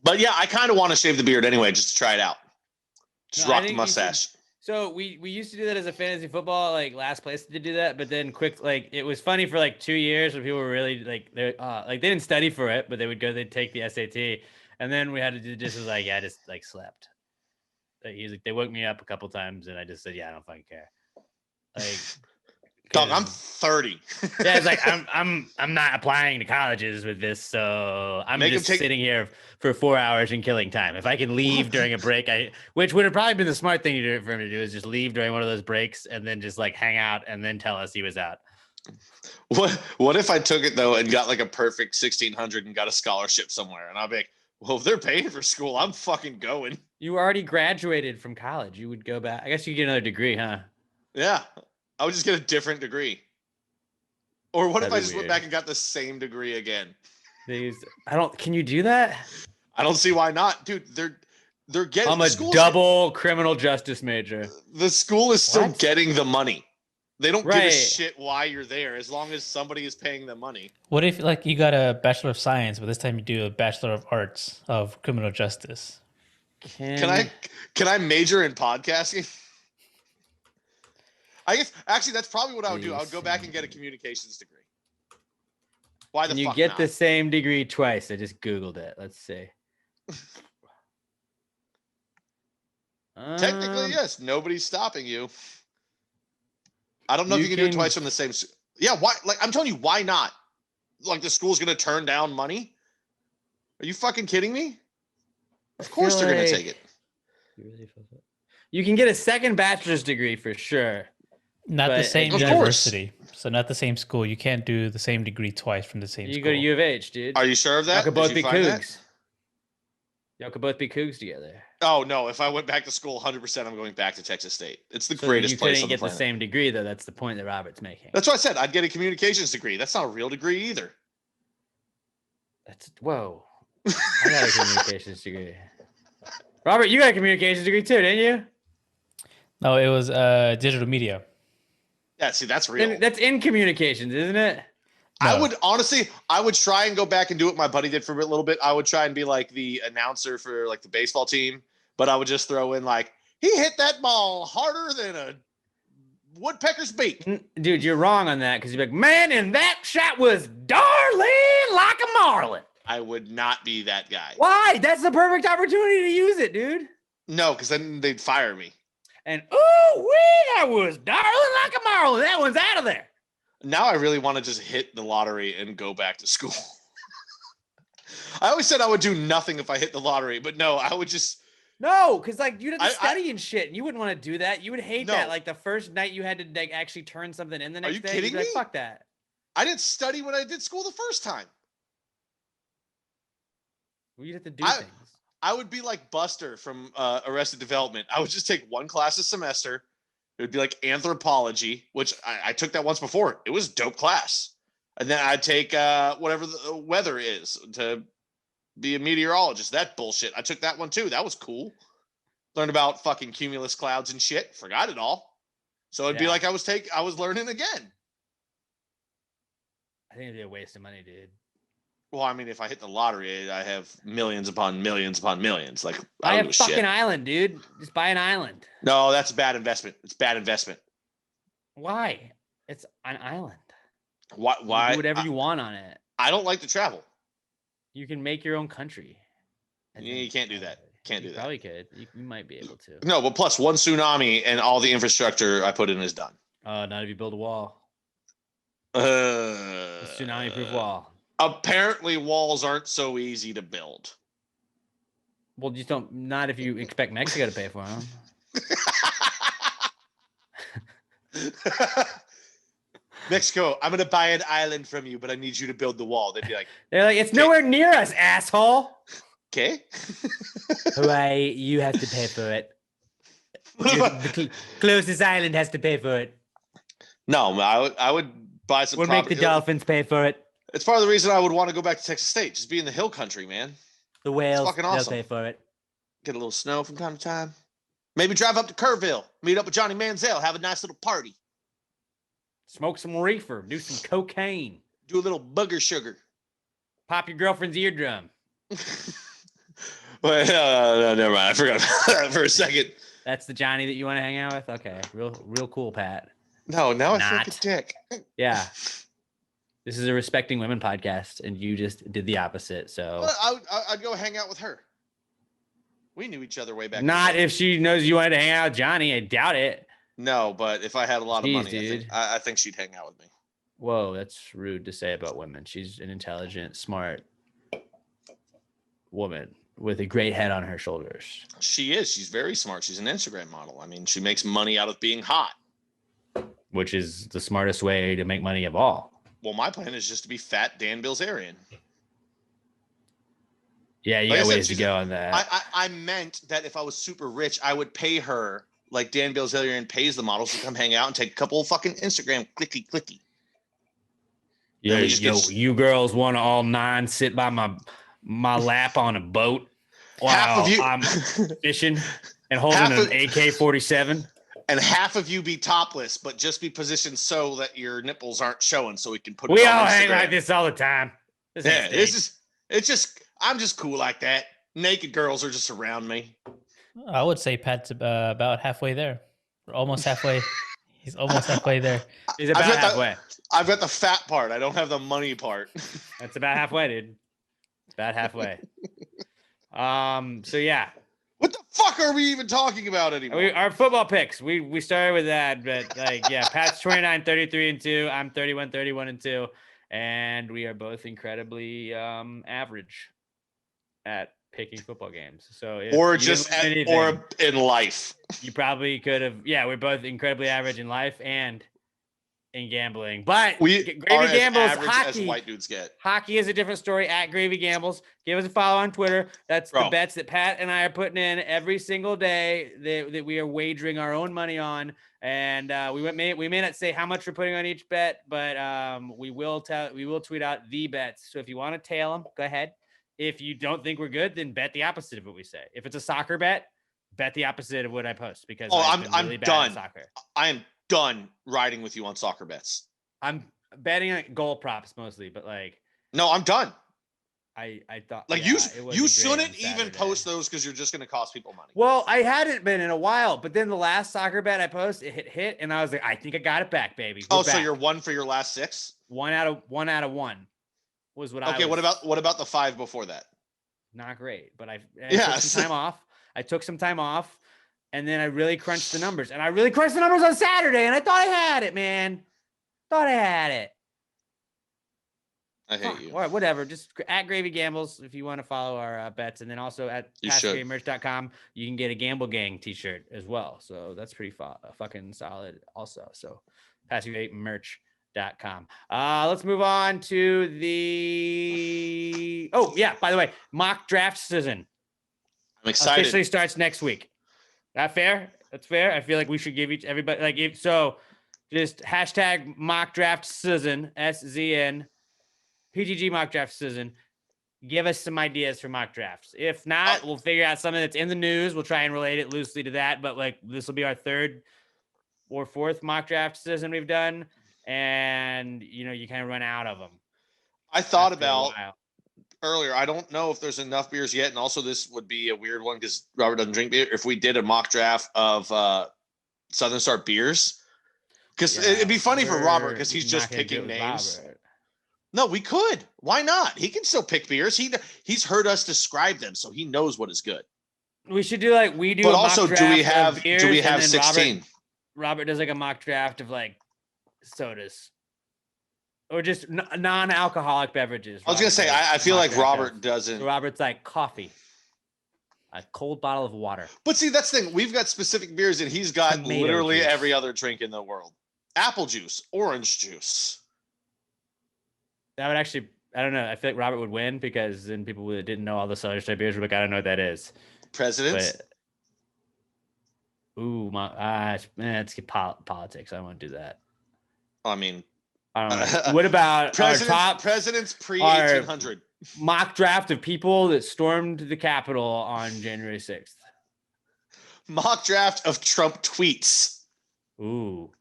But yeah, I kind of want to shave the beard anyway, just to try it out. Just rock the mustache. So we used to do that as a fantasy football, like last place to do that, but then it was funny for like 2 years when people were really like they didn't study for it, but they'd take the SAT, and then we had to do just as like I just like slept. Like, he's like, they woke me up a couple times, and I just said, yeah, I don't fucking care. Like, Dog, I'm 30. Yeah, it's like I'm not applying to colleges with this, so I'm just sitting here for 4 hours and killing time. If I can leave during a break, which would have probably been the smart thing to do for him to do, is just leave during one of those breaks and then just like hang out and then tell us he was out. What if I took it though and got like a perfect 1600 and got a scholarship somewhere, and I'll be like, well, if they're paying for school, I'm fucking going. You already graduated from college. You would go back. I guess you get another degree, huh? Yeah. I would just get a different degree. Or what if I just went back and got the same degree again? Can you do that? I don't see why not. Dude, they're getting I'm a double criminal justice major. The school is still getting the money. They don't give a shit why you're there as long as somebody is paying the money. What if like you got a Bachelor of Science, but this time you do a Bachelor of Arts of Criminal Justice? Can I major in podcasting? I guess actually that's probably what I would do. I would go back and get a communications degree. Why the fuck you get not? the same degree twice? I just Googled it. Let's see. Technically, yes. Nobody's stopping you. I don't know if you can do it twice from the same. Yeah, why? Like, I'm telling you, why not? Like, the school's going to turn down money? Are you fucking kidding me? Of course they're going to take it. You can get a second bachelor's degree for sure. Not the same university. So not the same school. You can't do the same degree twice from the same school. You go to U of H, dude. Are you sure of that? Y'all could both be Cougs. Y'all could both be Cougs together. Oh, no. If I went back to school, 100% I'm going back to Texas State. It's the greatest place on the planet. You couldn't get the same degree, though. That's the point that Robert's making. That's what I said. I'd get a communications degree. That's not a real degree either. Whoa. I got a communications degree. Robert, you got a communications degree too, didn't you? No, it was digital media. Yeah, see, that's real. That's in communications, isn't it? No. I would try and go back and do what my buddy did for a little bit. I would try and be like the announcer for like the baseball team, but I would just throw in like, he hit that ball harder than a woodpecker's beak. Dude, you're wrong on that because you're like, man, and that shot was darling like a marlin. I would not be that guy. Why? That's the perfect opportunity to use it, dude. No, because then they'd fire me. And ooh-wee, that was darling like a marlin. That one's out of there. Now I really want to just hit the lottery and go back to school. I always said I would do nothing if I hit the lottery, but no, I would just... No, because like you'd have to study and shit, and you wouldn't want to do that. You would hate that. Like the first night you had to like actually turn something in the next day. Are you kidding me? Like, fuck that. I didn't study when I did school the first time. Well, you'd have to do things. I would be like Buster from Arrested Development. I would just take one class a semester. It would be like anthropology, which I took that once before. It was a dope class. And then I'd take whatever the weather is to be a meteorologist. That bullshit. I took that one too. That was cool. Learned about fucking cumulus clouds and shit. Forgot it all. So it'd be like I was learning again. I think it'd be a waste of money, dude. Well, I mean, if I hit the lottery, I have millions upon millions upon millions. Like, buy a fucking island, dude. Just buy an island. No, that's a bad investment. It's bad investment. Why? It's an island. Why? You do whatever you want on it. I don't like to travel. You can make your own country. You can't do that. Can't do that. Probably could. You might be able to. No, but plus one tsunami and all the infrastructure I put in is done. Not if you build a wall. Tsunami-proof wall. Apparently, walls aren't so easy to build. Well, just don't. Not if you expect Mexico to pay for them. Mexico, I'm gonna buy an island from you, but I need you to build the wall. They'd be like, they're like, it's nowhere near us, asshole. Okay. Hawaii, you have to pay for it. The closest island has to pay for it. No, I would buy some. We'll make the Dolphins pay for it. It's part of the reason I would want to go back to Texas State. Just be in the hill country, man. The whales, fucking they'll awesome. pay for it. Get a little snow from time to time. Maybe drive up to Kerrville, meet up with Johnny Manziel, have a nice little party. Smoke some reefer, do some cocaine. Do a little booger sugar. Pop your girlfriend's eardrum. Well, no, never mind. I forgot that for a second. That's the Johnny that you want to hang out with? Okay. Real cool, Pat. No, now I feel Not. like a dick. Yeah. This is a respecting women podcast, and you just did the opposite. So Well, I'd go hang out with her. We knew each other way back. not then. if she knows you wanted to hang out with Johnny. I doubt it. No, but if I had a lot of Jeez, money, dude. I think she'd hang out with me. Whoa, that's rude to say about women. She's an intelligent, smart woman with a great head on her shoulders. She is. She's very smart. She's an Instagram model. I mean, she makes money out of being hot. Which is the smartest way to make money of all. Well, my plan is just to be fat Dan Bilzerian. Yeah, you Like I got said, ways to she's go on that. I meant that if I was super rich, I would pay her like Dan Bilzerian pays the models to come hang out and take a couple of fucking Instagram clicky. Yo, we just get- you girls want to all nine sit by my lap on a boat Half while of you- I'm fishing and holding Half an of- AK-47. And half of you be topless, but just be positioned so that your nipples aren't showing, so we can put We it on all Instagram. hang like this all the time. This Yeah, ain't it's just I'm just cool like that. Naked girls are just around me. I would say Pat's about halfway there. We're almost halfway. He's almost halfway there. He's about I've got the- halfway. I've got the fat part. I don't have the money part. That's about halfway, dude. It's about halfway. So yeah, What the fuck are we even talking about anymore? our football picks. We started with that, but like, yeah, Pat's 29, 33 and 2. I'm 31, 31 and 2, and we are both incredibly average at picking football games. So if or you just didn't win anything, or in life. you probably could have. Yeah, we're both incredibly average in life and in gambling. But We Gravy are as Gambles average hockey. as white dudes get. Hockey is a different story at Gravy Gambles. Give us a follow on Twitter. That's the Bro. bets that Pat and I are putting in every single day that we are wagering our own money on. And we may not say how much we're putting on each bet, but we will tweet out the bets. So if you want to tail them, go ahead. If you don't think we're good, then bet the opposite of what we say. If it's a soccer bet, bet the opposite of what I post because I'm really bad done. at soccer. I am done riding with you on soccer bets. I'm betting on goal props mostly, but like No, I'm done. I thought Like yeah, it you wasn't great on shouldn't even Saturday. post those because you're just going to cost people money. Well, I hadn't been in a while, but then the last soccer bet I posted, it hit, and I was like, I think I got it back, baby. We're So back. you're one for your last 6? one out of one was what I Okay, was what about the 5 before that? not great, but I Yeah, took some time off. I took some time off, and then I really crunched the numbers, and I really crunched the numbers on Saturday, and I thought I had it, man. Thought I had it. I hate you. All right, whatever. Just at Gravy Gambles if you want to follow our bets, and then also at You should. PassGameMerch.com you can get a Gamble Gang T-shirt as well. So that's pretty fucking solid, also. So PassGameMerch.com. Let's move on to the. Oh yeah, by the way, mock draft season I'm excited. officially starts next week. That fair? That's fair. I feel like we should give everybody like if so. Just hashtag mock draft season SZN. PGG mock draft season. Give us some ideas for mock drafts. If not, we'll figure out something that's in the news. We'll try and relate it loosely to that. But like this will be our 3rd or 4th mock draft season we've done, and you kind of run out of them. I thought after a about while. earlier. I don't know if there's enough beers yet, and also this would be a weird one because Robert doesn't drink beer. If we did a mock draft of Southern Star beers, because Yeah, it'd be funny for Robert because we're he's just not gonna do picking it with names. Robert. No, we could. Why not? He can still pick beers. He's heard us describe them, so he knows what is good. We should do like we do. But a mock also, do draft we of have beers, 16? Robert does like a mock draft of like sodas or just non-alcoholic beverages. I was gonna Robert say does I feel mock like draft Robert of. doesn't. So Robert's like coffee, a cold bottle of water. But see, that's the thing. We've got specific beers, and he's got Tomato literally juice. every other drink in the world: apple juice, orange juice. That would actually, I don't know. I feel like Robert would win because then people that didn't know all the Southern Star beers were like, I don't know what that is. Presidents. But it's politics. I don't want to do that. I mean, I don't know. What about our top? presidents pre our- 1800. mock draft of people that stormed the Capitol on January 6th. Mock draft of Trump tweets. Ooh.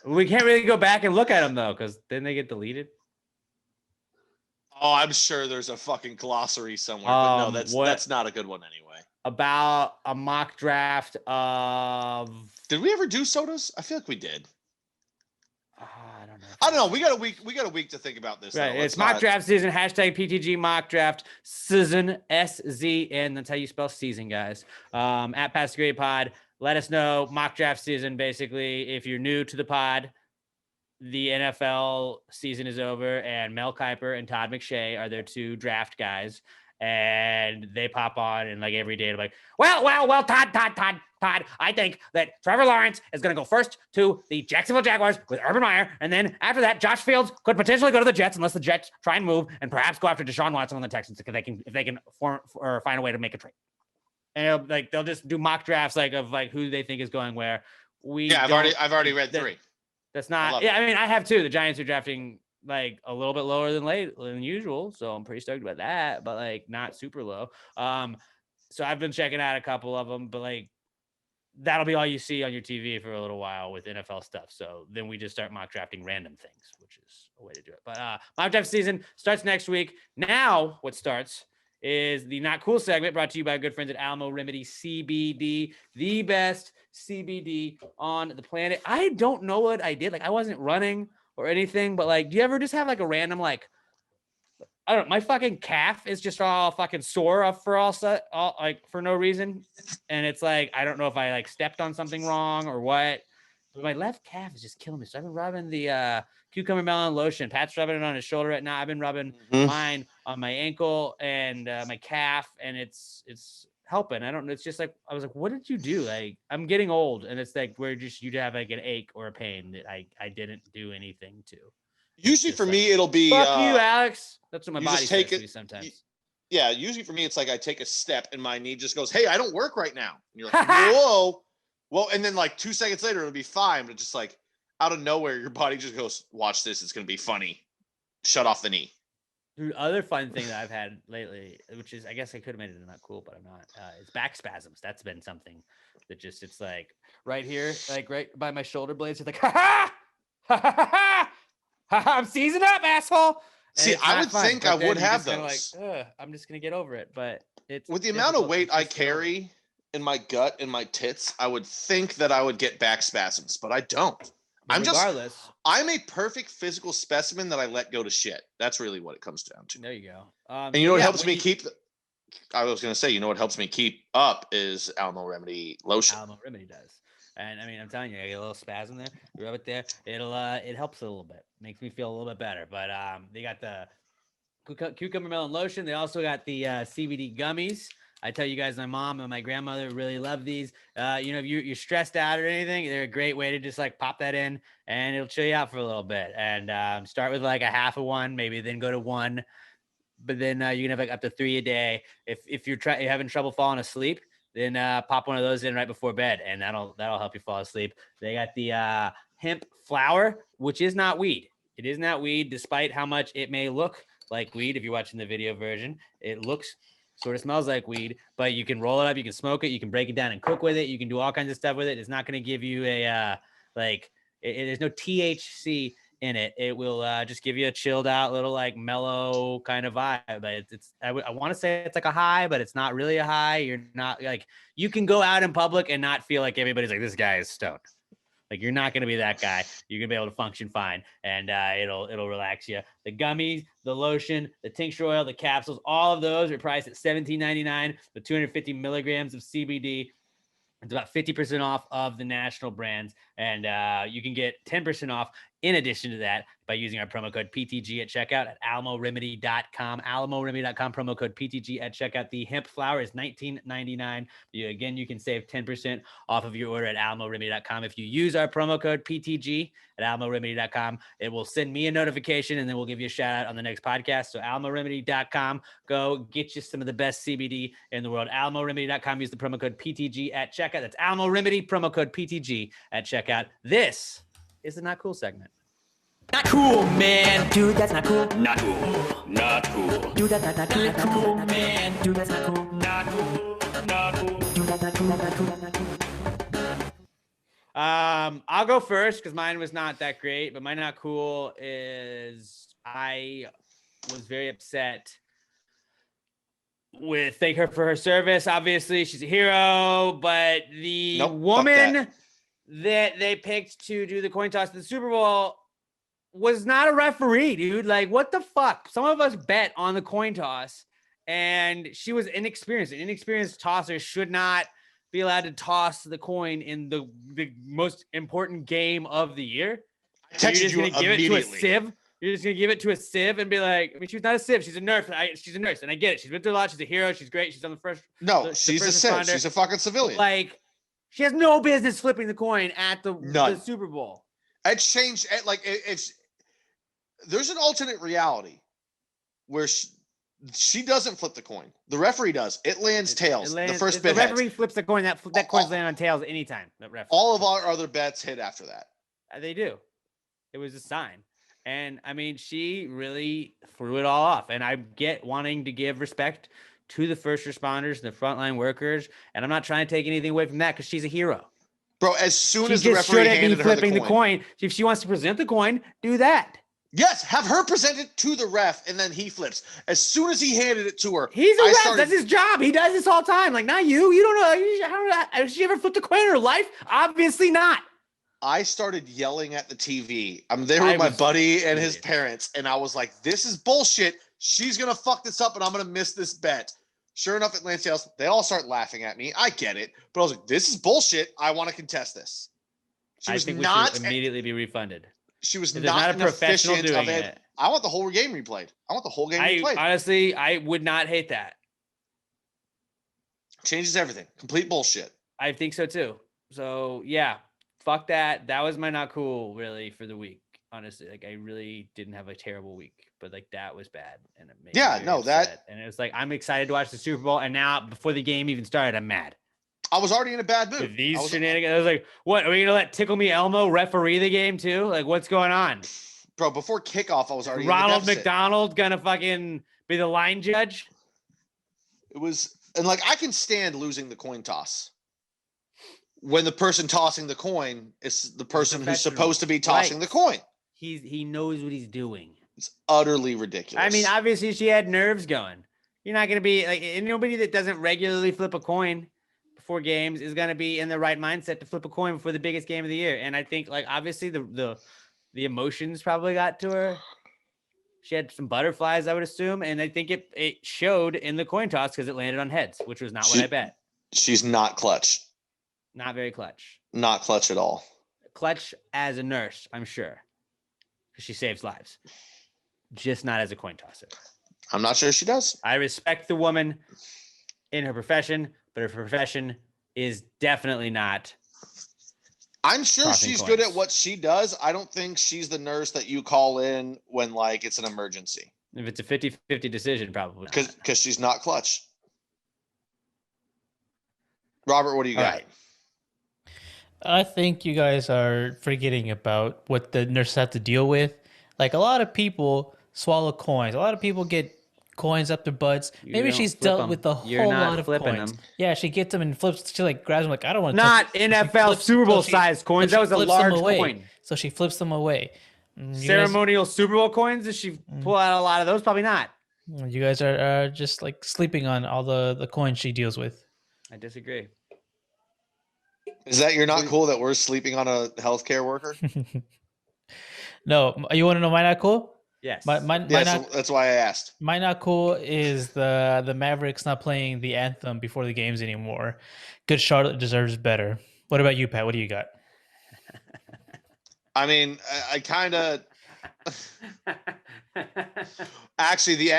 We can't really go back and look at them though, because then they get deleted. Oh, I'm sure there's a fucking glossary somewhere, but no, that's not a good one anyway. About a mock draft of. Did we ever do sodas? I feel like we did. I don't know. I don't know. We got a week. We got a week to think about this. Right. Though. It's mock draft season. Hashtag PTG mock draft season SZ, and that's how you spell season, guys. At Past the Great Pod. Let us know mock draft season. Basically, if you're new to the pod, the NFL season is over, and Mel Kiper and Todd McShay are their two draft guys, and they pop on and like every day, like, well, Todd. I think that Trevor Lawrence is going to go first to the Jacksonville Jaguars with Urban Meyer, and then after that, Josh Fields could potentially go to the Jets unless the Jets try and move, and perhaps go after Deshaun Watson on the Texans if they can form or find a way to make a trade. And they'll just do mock drafts of who they think is going where. I've already read 3. That's not. I mean, I have 2. The Giants are drafting a little bit lower than usual, so I'm pretty stoked about that, but not super low. So I've been checking out a couple of them, but that'll be all you see on your TV for a little while with NFL stuff. So then we just start mock drafting random things, which is a way to do it. But mock draft season starts next week. Now what starts is the Not Cool segment, brought to you by our good friends at Alamo Remedy CBD, the best CBD on the planet. I don't know what I did. I wasn't running or anything, but do you ever just have a random I don't know, my fucking calf is just all fucking sore for for no reason, and it's I don't know if I stepped on something wrong or what. But my left calf is just killing me. So I've been rubbing the cucumber melon lotion. Pat's rubbing it on his shoulder right now. I've been rubbing mine on my ankle and my calf, and it's helping. I don't know. It's just I was what did you do? I'm getting old, and it's where you'd have an ache or a pain that I didn't do anything to. Usually for me, it'll be fuck you, Alex. That's what my body says to me sometimes. Yeah, usually for me, it's I take a step and my knee just goes, "Hey, I don't work right now." And you're like, "Whoa." Well, and then 2 seconds later, it'll be fine, but just out of nowhere, your body just goes, "Watch this, it's gonna be funny." Shut off the knee. Dude, other fun thing that I've had lately, which is I guess I could have made it not cool, but I'm not. It's back spasms. That's been something that just it's right here, right by my shoulder blades. It's ha ha ha ha ha ha. I'm seasoned up, asshole. And see, I would think I would have those. I'm just gonna get over it, but it's with the amount of weight I carry in my gut and my tits, I would think that I would get back spasms, but I don't. I'm a perfect physical specimen that I let go to shit. That's really what it comes down to. There you go. And you know what helps me keep? I was going to say, you know what helps me keep up is Alamo Remedy lotion. Alamo Remedy does, and I mean, I'm telling you, I get a little spasm there. You rub it there, it helps a little bit, makes me feel a little bit better. But they got the cucumber melon lotion. They also got the CBD gummies. I tell you guys, my mom and my grandmother really love these. If you're stressed out or anything, they're a great way to just pop that in, and it'll chill you out for a little bit. And start with a half of one, maybe then go to 1, but then you can have up to 3 a day. If you're having trouble falling asleep, then pop one of those in right before bed, and that'll help you fall asleep. They got the hemp flower, which is not weed. It is not weed, despite how much it may look like weed. If you're watching the video version, it looks. Sort of smells like weed, but you can roll it up, you can smoke it, you can break it down and cook with it, you can do all kinds of stuff with it. It's not going to give you a there's no THC in it. It will just give you a chilled out little mellow kind of vibe. But I want to say it's a high, but it's not really a high. You're not you can go out in public and not feel like everybody's this guy is stoned. You're not going to be that guy. You're going to be able to function fine, and it'll relax you. The gummies, the lotion, the tincture oil, the capsules, all of those are priced at $17.99 with 250 milligrams of CBD. It's about 50% off of the national brands, and you can get 10% off in addition to that by using our promo code PTG at checkout at alamoremedy.com. Alamoremedy.com, promo code PTG at checkout. The hemp flower is $19.99. You can save 10% off of your order at alamoremedy.com. If you use our promo code PTG at alamoremedy.com, it will send me a notification, and then we'll give you a shout out on the next podcast. So alamoremedy.com, go get you some of the best CBD in the world. alamoremedy.com, use the promo code PTG at checkout. That's Alamo Remedy, promo code PTG at checkout. This is the Not Cool segment. Not cool, man. Dude, that's not cool. Not cool. Not cool. Dude, that's not cool. Not cool, man. Dude, that's not cool. Not cool. Not cool. Dude, that's not cool. That's not cool. That's not cool. I'll go first because mine was not that great, but my not cool is I was very upset with thank her for her service. Obviously, she's a hero, but the Nope, fuck woman that they picked to do the coin toss at the Super Bowl was not a referee, dude. Like, what the fuck? Some of us bet on the coin toss, and she was inexperienced. An inexperienced tosser should not be allowed to toss the coin in the most important game of the year. I So texted you're you just gonna give it to a immediately. sieve. You're just gonna give it to a sieve and be like, I mean, she's not a sieve. She's a nurse. She's a nurse, and I get it. She's been through a lot. She's a hero. She's great. She's on the first. No, the she's a first sim. responder. She's a fucking civilian. Like, she has no business flipping the coin at the None. Super Bowl. It changed. Like, if there's an alternate reality where she doesn't flip the coin, the referee does. It lands tails. It lands- the first if bit the heads. referee flips the coin. That coin's landing on tails anytime. That ref. All of our other bets hit after that. They do. It was a sign. And I mean, she really threw it all off. And I get wanting to give respect to the first responders, the frontline workers. And I'm not trying to take anything away from that because she's a hero. Bro, as soon She as the just referee shouldn't be handed her flipping the coin. If she wants to present the coin, do that. Yes, have her present it to the ref, and then he flips. As soon as he handed it to her, He's a I ref. started- That's his job. He does this all the time. Like, not you. You don't know. Has she ever flipped a coin in her life? Obviously not. I started yelling at the TV. I'm there I with my was buddy and his furious. parents, and I was like, this is bullshit. She's going to fuck this up, and I'm going to miss this bet. Sure enough, at Lance Sales, they all start laughing at me. I get it. But I was like, this is bullshit. I want to contest this. She I was think not. we should immediately be refunded. She was If there's not not a professional efficient doing of it. it. I want the whole game replayed. I want the whole game I replayed. honestly, I would not hate that. Changes everything. Complete bullshit. I think so too. So yeah, fuck that. That was my not cool really for the week. Honestly, like I really didn't have a terrible week, but like that was bad, and it made me Yeah, very no, upset. And it was like I'm excited to watch the Super Bowl, and now before the game even started, I'm mad. I was already in a bad mood. With these I was- shenanigans, I was like, "What? Are we gonna let Tickle Me Elmo referee the game too? Like, what's going on? Bro, before kickoff, I was already Ronald in the deficit. McDonald gonna fucking be the line judge?" It was, and like I can stand losing the coin toss when the person tossing the coin is the person who's professional. supposed to be tossing Right. the coin. He knows what he's doing. It's utterly ridiculous. I mean, obviously she had nerves going. You're not going to be like, and nobody that doesn't regularly flip a coin before games is going to be in the right mindset to flip a coin before the biggest game of the year. And I think like, obviously the emotions probably got to her. She had some butterflies, I would assume. And I think it showed in the coin toss because it landed on heads, which was not what I bet. she's not clutch. Not very clutch. Not clutch at all. Clutch as a nurse, I'm sure. Because she saves lives. Just not as a coin tosser. I'm not sure she does. I respect the woman in her profession, but her profession is definitely not. I'm sure Tossing she's good coins. at what she does. I don't think she's the nurse that you call in when like it's an emergency If it's a 50-50 decision, probably not. because she's not clutch. Robert, what do you All got? right. I think you guys are forgetting about what the nurses have to deal with. Like a lot of people swallow coins. A lot of people get coins up their butts. You Maybe don't she's flip dealt 'em. with a You're whole not lot of flipping coins. 'em. Yeah, she gets them and flips. She like grabs them like I don't want to. Not NFL Super Bowl size coins. That was a large coin. So she flips them away. You guys- Ceremonial Super Bowl coins? Does she pull out a lot of those? Probably not. You guys are just like sleeping on all the coins she deals with. I disagree. Is that you're not cool that we're sleeping on a healthcare worker? No, you want to know my not cool? Yes. My Yeah, not that's why I asked. my not cool is the Mavericks not playing the anthem before the games anymore. Good Charlotte deserves better. What about you, Pat? What do you got? I mean, I kind of actually the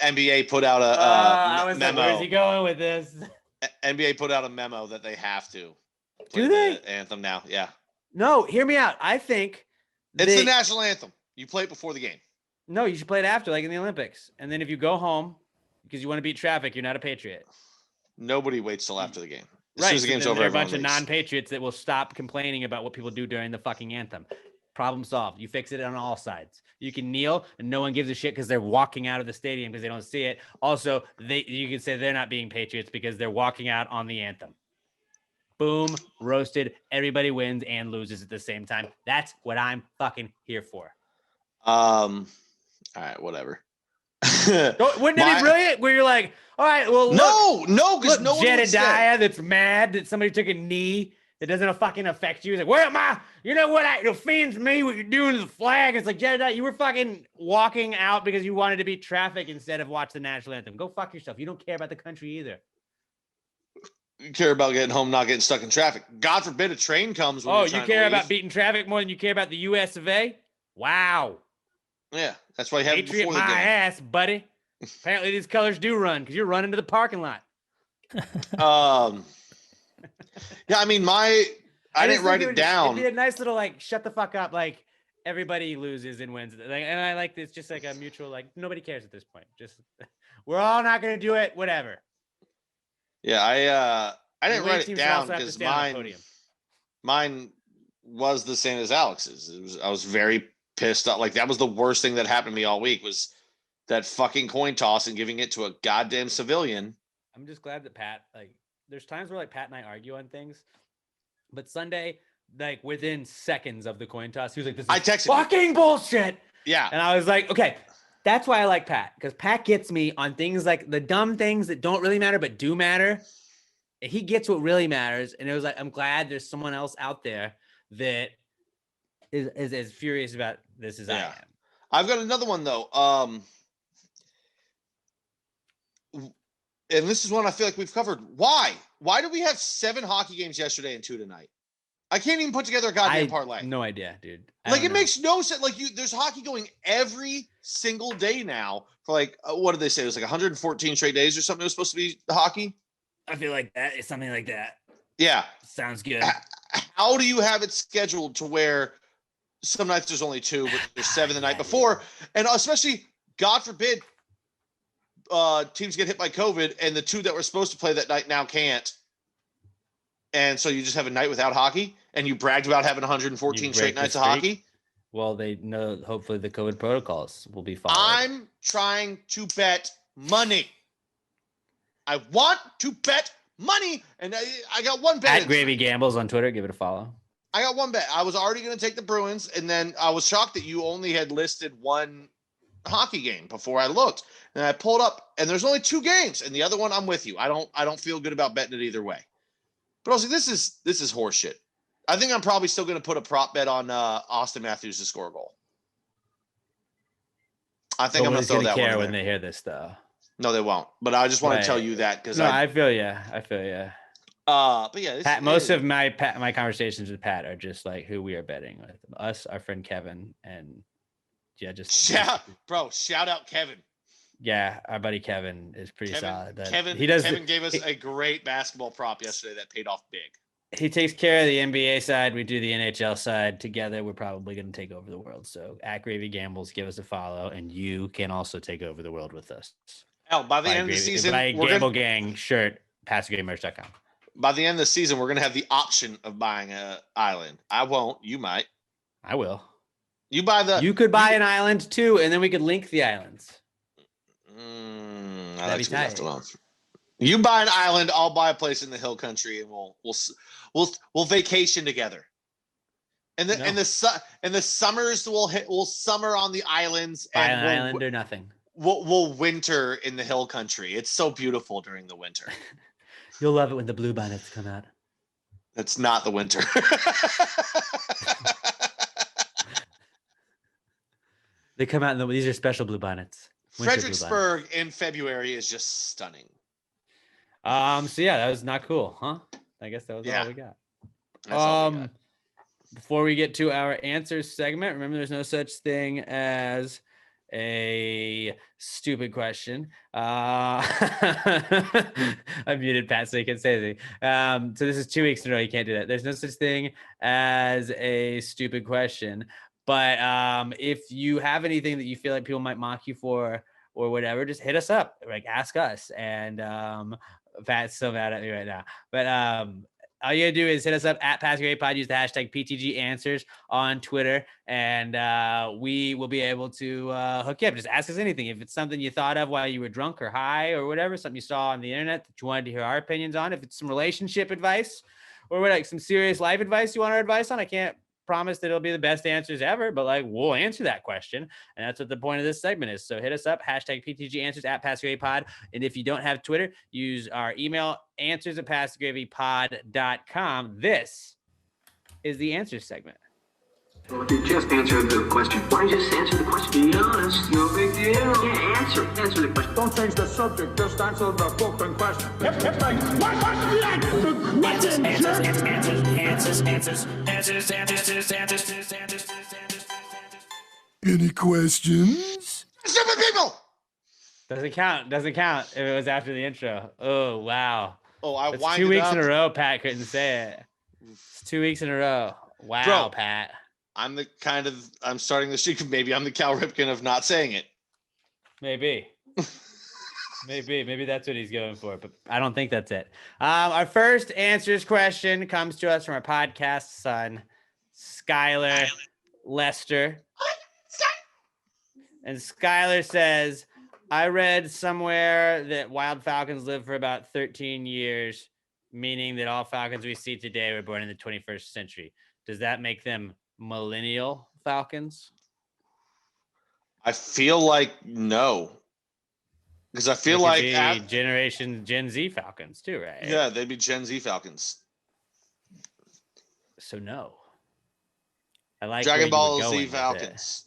NBA put out a I was like, memo. where's he going with this? NBA put out a memo that they have to Do play they? the anthem now. Yeah, No, hear me out. I think it's they- the national anthem. You play it before the game. No, you should play it after, like in the Olympics. And then if you go home because you want to beat traffic, you're not a patriot. Nobody waits till after the game. As Right. soon as the so game's then over, there are a everyone bunch of leaves. non-patriots that will stop complaining about what people do during the fucking anthem. Problem solved. You fix it on all sides. You can kneel and no one gives a shit because they're walking out of the stadium because they don't see it. Also, you can say they're not being patriots because they're walking out on the anthem. Boom, roasted. Everybody wins and loses at the same time. That's what I'm fucking here for. All right, whatever. Wouldn't it be brilliant? Where you're like, all right, well, no, because no one would say. Jedediah that's mad that somebody took a knee that doesn't fucking affect you. He's like, where am I? You know what? It offends me what you're doing to the flag. It's like, Jedediah, you were fucking walking out because you wanted to beat traffic instead of watch the national anthem. Go fuck yourself. You don't care about the country either. You care about getting home, not getting stuck in traffic. God forbid a train comes. When you care about beating traffic more than you care about the U.S. of A. Wow. Yeah, that's why you have it Patriot before the my game. ass, buddy. Apparently these colors do run because you're running to the parking lot. Yeah, I mean, I didn't write it down. It'd be a nice little like shut the fuck up, like everybody loses and wins. Like, and I like this, just like a mutual, like nobody cares at this point. Just we're all not gonna do it, whatever. Yeah, I didn't write it down because mine was the same as Alex's. I was very pissed off. Like that was the worst thing that happened to me all week was that fucking coin toss and giving it to a goddamn civilian. I'm just glad that Pat, like, there's times where like Pat and I argue on things, but Sunday, like within seconds of the coin toss, he was like, "This is fucking bullshit." Yeah, and I was like, "Okay." That's why I like Pat, because Pat gets me on things like the dumb things that don't really matter but do matter. He gets what really matters, and it was like I'm glad there's someone else out there that is as furious about this as I am. I've got another one though. And this is one I feel like we've covered. Why? Why do we have 7 hockey games yesterday and 2 tonight? I can't even put together a goddamn parlay. No idea, dude. Like it makes no sense. Like there's hockey going every single day now for like what did they say? It was like 114 straight days or something. It was supposed to be the hockey. I feel like that is something like that. Yeah, sounds good. How do you have it scheduled to where some nights there's only 2, but there's 7 the night before, and especially God forbid teams get hit by COVID, and the 2 that were supposed to play that night now can't. And so you just have a night without hockey, and you bragged about having 114 straight nights of hockey. Well, they know hopefully the COVID protocols will be followed. I'm trying to bet money. I want to bet money, and I got one bet. At Gravy Gambles on Twitter, give it a follow. I got one bet. I was already going to take the Bruins, and then I was shocked that you only had listed one hockey game before I looked. And I pulled up, and there's only 2 games, and the other one I'm with you. I don't feel good about betting it either way. But I was like, this is horseshit. I think I'm probably still going to put a prop bet on Austin Matthews to score a goal. I think I'm going to throw that one in when they hear this, though. No, they won't. But I just want to tell you that because I feel you. But yeah, Pat, most of my conversations with Pat are just like who we are betting with. Us, our friend Kevin, and shout out Kevin. Yeah, our buddy Kevin is pretty solid. Kevin gave us a great basketball prop yesterday that paid off big. He takes care of the NBA side. We do the NHL side together. We're probably going to take over the world. So at Gravy Gambles, give us a follow, and you can also take over the world with us. By the end of the season, buy a Gamble Gang shirt, PassiveGameMerch.com. By the end of the season, we're going to have the option of buying an island. I won't. You might. I will. You could buy an island too, and then we could link the islands. That'd be tight. You buy an island, I'll buy a place in the hill country, and we'll vacation together. And the summers we'll summer on the islands. Buy an island or nothing. We'll winter in the hill country. It's so beautiful during the winter. You'll love it when the blue bonnets come out. That's not the winter. They come out these are special blue bonnets. Fredericksburg in February is just stunning. So yeah, that was not cool, huh? I guess that was all we got. That's all we got. Before we get to our answers segment, remember there's no such thing as a stupid question. I muted Pat so he can say anything. So this is 2 weeks in a row. You can't do that. There's no such thing as a stupid question. But if you have anything that you feel like people might mock you for or whatever, just hit us up. Like ask us. And Pat's so mad at me right now. But all you gotta do is hit us up at PassGamePod. Use the hashtag PTG Answers on Twitter, and we will be able to hook you up. Just ask us anything. If it's something you thought of while you were drunk or high or whatever, something you saw on the internet that you wanted to hear our opinions on. If it's some relationship advice or what, like some serious life advice you want our advice on, I can't promise that it'll be the best answers ever, but like we'll answer that question, and that's what the point of this segment is. So hit us up, hashtag PTG Answers at PassGravyPod, and if you don't have Twitter, use our email, answers@passgravypod.com. This is the answers segment. Well, if you just answered the question, why don't you just answer the question? Be honest, no big deal. Yeah, answer the question. Don't change the subject, just answer the fucking question. Any questions? Stupid people. Doesn't count if it was after the intro. Oh, wow. Oh, I It's winded 2 weeks up. in a row Pat couldn't say it. It's 2 weeks in a row. Wow, Bro. Pat. I'm starting the streak. Maybe I'm the Cal Ripken of not saying it. Maybe. Maybe that's what he's going for, but I don't think that's it. Our first answers question comes to us from our podcast son, Skylar Lester. And Skylar says, I read somewhere that wild falcons live for about 13 years, meaning that all falcons we see today were born in the 21st century. Does that make them millennial falcons? I feel like no. Because I feel They like could be generation Gen Z falcons too, right? yeah, they'd be Gen Z Falcons. So no. I like Dragon where you were Ball going Z with Falcons.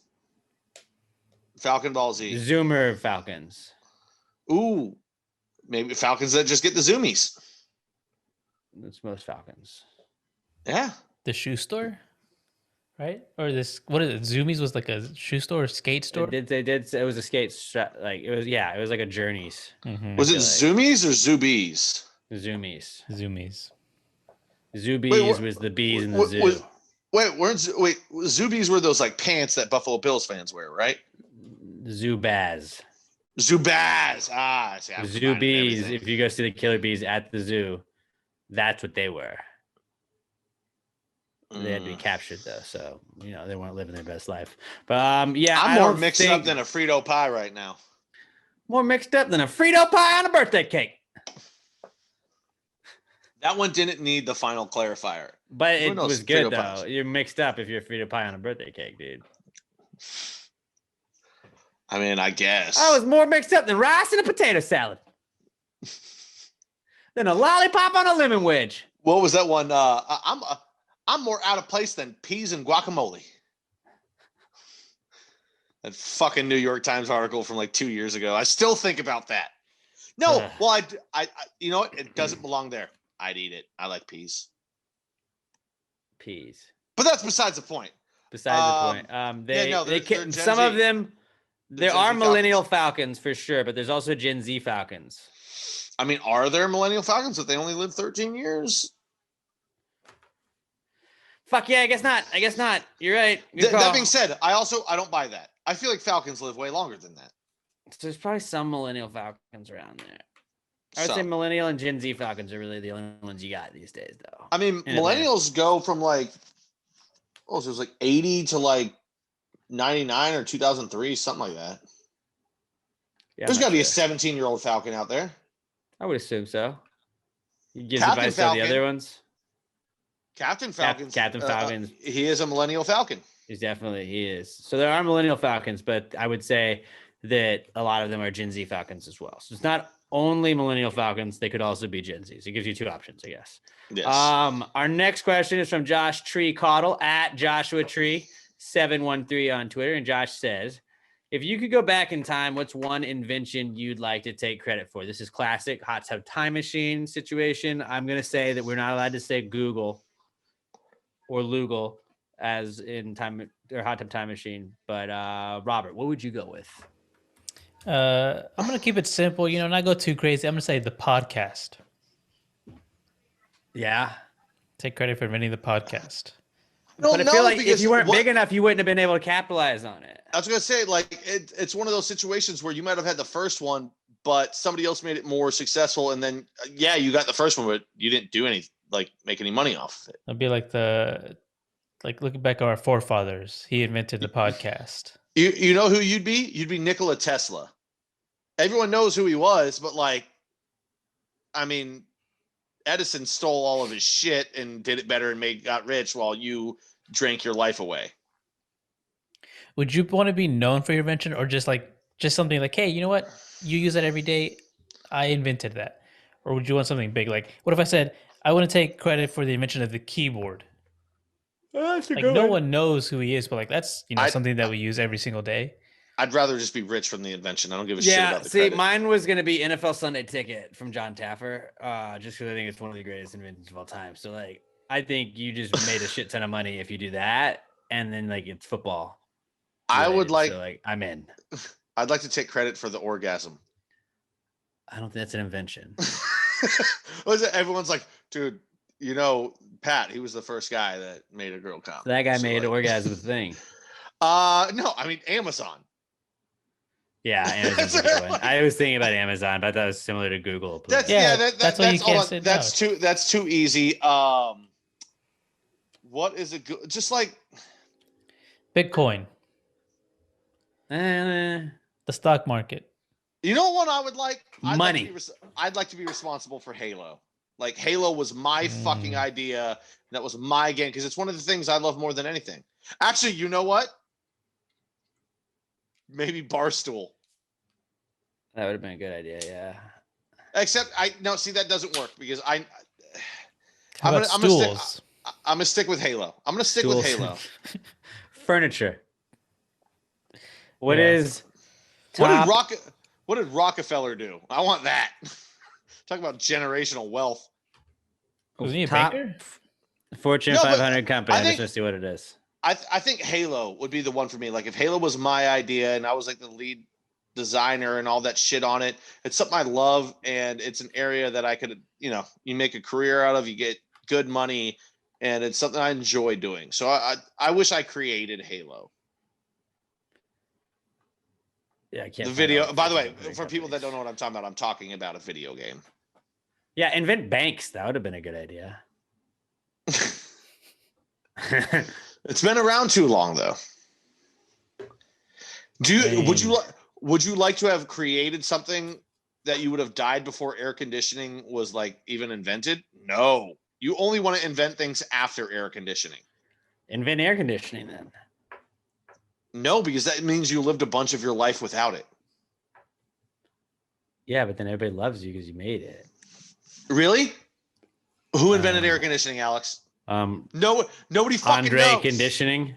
Falcon Ball Z. it. Zoomer falcons. Ooh. Maybe Falcons that just get the zoomies. That's most falcons. Yeah. The shoe store, right? Or this, what is it? Zoomies was like a shoe store or skate store. They did. It was a skate strap. Like it was. Yeah, it was like a Journeys. Mhm. Was it feel zoomies or zoobies? Zoomies. Zoomies. Zoobies what- was the bees in the zoo. Wait, zoobies were those like pants that Buffalo Bills fans wear, right? Zoobaz. Zubaz. Ah, see, I'm Zoo finding bees. everything. If you go see the killer bees at the zoo, that's what they were. They had to be captured though, so they weren't living their best life. But yeah, I'm I more don't mixed think- up than a Frito pie right now. more mixed up than a Frito pie on a birthday cake. That one didn't need the final clarifier. But it Who knows was good Frito though. pies? You're mixed up if you're a Frito pie on a birthday cake, dude. I mean, I guess. I was more mixed up than rice and a potato salad. Than a lollipop on a lemon wedge. What was that one? I'm more out of place than peas and guacamole. That fucking New York Times article from like 2 years ago. I still think about that. No, Ugh. well, I you know what? It doesn't belong there. I'd eat it. I like peas. Peas. But that's besides the point. Besides the point, they no, they they're can, Gen some of Z. them. They're There Gen are Z millennial falcons for sure, but there's also Gen Z falcons. I mean, are there millennial falcons if they only live 13 years? Fuck yeah, I guess not. You're right. Good That call. being said, I don't buy that. I feel like falcons live way longer than that. There's probably some millennial falcons around there. I would say Some. millennial and Gen Z falcons are really the only ones you got these days, though. I mean, In Atlanta. millennials go from like, so it was like 80 to like 99 or 2003, something like that. Yeah, There's I'm got to not be a sure. 17-year-old falcon out there. I would assume so. You give Captain advice to the Falcon. other ones. Captain Falcon. Captain Falcon. He is a millennial falcon. He is. So there are millennial falcons, but I would say that a lot of them are Gen Z falcons as well. So it's not only millennial falcons; they could also be Gen Z. So it gives you two options, I guess. Yes. Our next question is from Josh Tree Caudle at Joshua Tree 713 on Twitter, and Josh says, "If you could go back in time, what's one invention you'd like to take credit for?" This is classic hot tub time machine situation. I'm gonna say that we're not allowed to say Google or Lugal as in time or hot tub time machine. But Robert, what would you go with? I'm gonna keep it simple, not go too crazy. I'm gonna say the podcast. Yeah. Take credit for inventing the podcast. But I feel like if because you weren't what- big enough, you wouldn't have been able to capitalize on it. I was gonna say, like, it's one of those situations where you might have had the first one, but somebody else made it more successful, and then you got the first one, but you didn't do anything. like make any money off of it. It'd be like looking back at our forefathers. He invented the podcast. You know who you'd be? You'd be Nikola Tesla. Everyone knows who he was, but like, I mean, Edison stole all of his shit and did it better and got rich while you drank your life away. Would you want to be known for your invention, or just something like, hey, you know what? You use that every day. I invented that. Or would you want something big? Like, what if I said, I want to take credit for the invention of the keyboard? That's a Like, no one knows who he is, but like, that's, something that we use every single day. I'd rather just be rich from the invention. I don't give a shit about the see, credit. mine was going to be NFL Sunday Ticket from John Taffer, just because I think it's one of the greatest inventions of all time. So, like, I think you just made a shit ton of money if you do that, and then, like, it's football. I would like, so, like, I'm in. I'd like to take credit for the orgasm. I don't think that's an invention. Was it? Everyone's like, dude, Pat, he was the first guy that made a girl come. That guy made orgasm a thing. No, I mean Amazon. Yeah, Amazon's a good one. I was thinking about Amazon, but that was similar to Google. That's that's what you can't say. That's too easy. What is a good? Just like Bitcoin, Eh, the stock market. You know what I would like? Money. I'd like to be responsible for Halo. Like Halo was my fucking idea. That was my game because it's one of the things I love more than anything. Actually, you know what? Maybe Barstool. that would have been a good idea. Yeah. Except see that doesn't work because I'm How about stools? gonna stick with Halo. I'm gonna stick with Halo. Furniture. What Yeah. is? What did Rockefeller do? I want that. Talk about generational wealth. Wasn't he a top banker? Fortune No, but 500 company? I I'm think- just gonna see what it is. I think Halo would be the one for me. Like if Halo was my idea and I was like the lead designer and all that shit on it, it's something I love and it's an area that I could, you make a career out of, you get good money, and it's something I enjoy doing. So I wish I created Halo. Yeah, I can't. The find video, out by the way, Fortune for people that companies. don't know what I'm talking about, I'm talking about a video game. Yeah, invent banks. That would have been a good idea. It's been around too long though. Would you like to have created something that you would have died before air conditioning was like even invented? No. You only want to invent things after air conditioning. Invent air conditioning then. No, because that means you lived a bunch of your life without it. Yeah, but then everybody loves you because you made it. Really? Who invented air conditioning, Alex? No, nobody fucking Andre knows. Conditioning.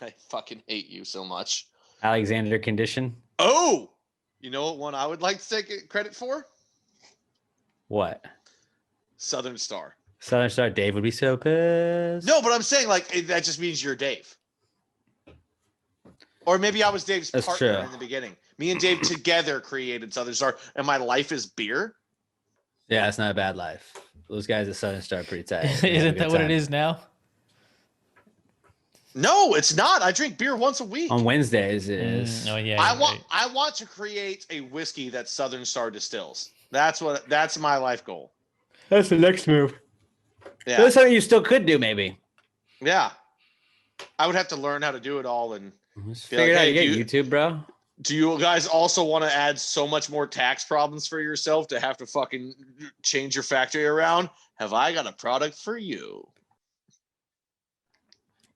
I fucking hate you so much. Alexander Condition. Oh, you know what one I would like to take credit for? What? Southern Star. Southern Star. Dave would be so pissed. No, but I'm saying that just means you're Dave. Or maybe I was Dave's That's partner true. in the beginning. Me and Dave together created Southern Star, and my life is beer. Yeah, it's not a bad life. Those guys at Southern Star are pretty tight. They have a Isn't good that what it time. is now? No, it's not. I drink beer once a week. On Wednesdays, it is. Oh yeah. I you're want right. I want to create a whiskey that Southern Star distills. That's my life goal. That's the next move. Yeah. That's something you still could do, maybe. Yeah. I would have to learn how to do it all. And Just Be figure like, it out. hey, You get YouTube, bro. do you guys also want to add so much more tax problems for yourself to have to fucking change your factory around? Have I got a product for you?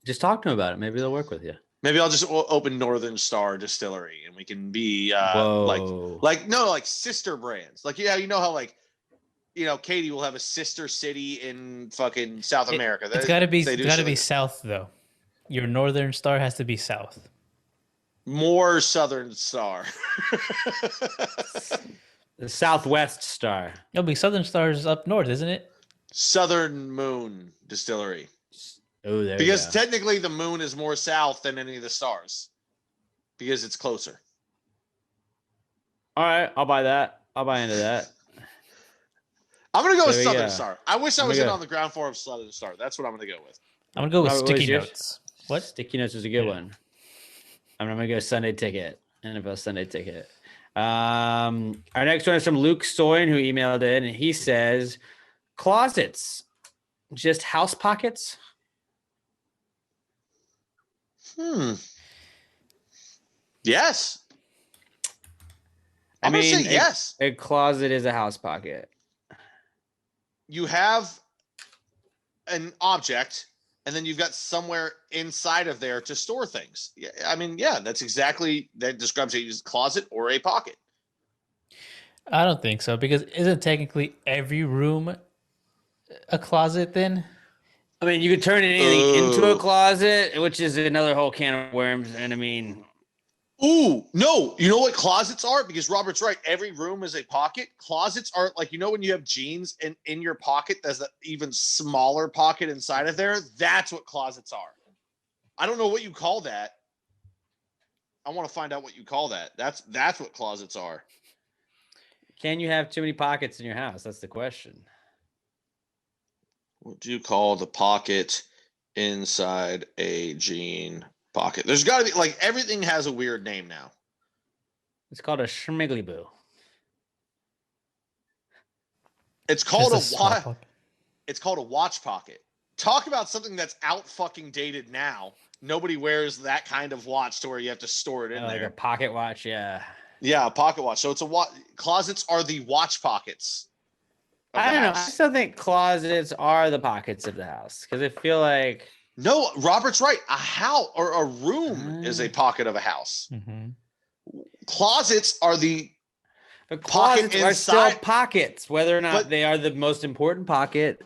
Just talk to them about it. Maybe they'll work with you. Maybe I'll just open Northern Star Distillery and we can be Whoa. like sister brands. Like, yeah, you know how Katie will have a sister city in fucking South America. It's got to be they do got to shit be like- south though. Your Northern Star has to be south. more Southern Star. The Southwest Star. No, but Southern Star is up north, isn't it? Southern Moon Distillery. Oh, there Because you go. technically the moon is more south than any of the stars. Because it's closer. All right, I'll buy that. I'll buy into that. I'm gonna go with There we Southern go. Star. I wish I There we was in go. on the ground floor of Southern Star. That's what I'm gonna go with. I'm gonna go with What was sticky yours? notes. What? Sticky Notes is a good Yeah. one. I'm gonna go Sunday Ticket. NFL Sunday Ticket. Our next one is from Luke Soin, who emailed in, and he says, closets just house pockets? Yes. I I'm gonna mean, say yes. A closet is a house pocket. You have an object, and then you've got somewhere inside of there to store things. Yeah, I mean, yeah, that describes a closet or a pocket. I don't think so, because isn't technically every room a closet then? I mean, you could turn anything into a Ooh. closet, which is another whole can of worms. And I mean, Ooh, no. You know what closets are? Because Robert's right. Every room is a pocket. Closets are like, when you have jeans and in your pocket, there's an even smaller pocket inside of there. That's what closets are. I don't know what you call that. I want to find out what you call that. That's what closets are. can you have too many pockets in your house? That's the question. What do you call the pocket inside a jean pocket? There's got to be, like, everything has a weird name now. It's called a schmiggly boo. It's called Just a small watch. pocket. It's called a watch pocket. Talk about something that's out fucking dated now. Nobody wears that kind of watch to where you have to store it in Like there. a pocket watch, yeah. Yeah, a pocket watch. So it's a watch. Closets are the watch pockets. Of I the don't know. I house. still think closets are the pockets of the house because I feel like No, Robert's right. A house or a room is a pocket of a house. Mm-hmm. Closets are the but pocket closets are still inside. pockets, whether or not But- they are the most important pocket.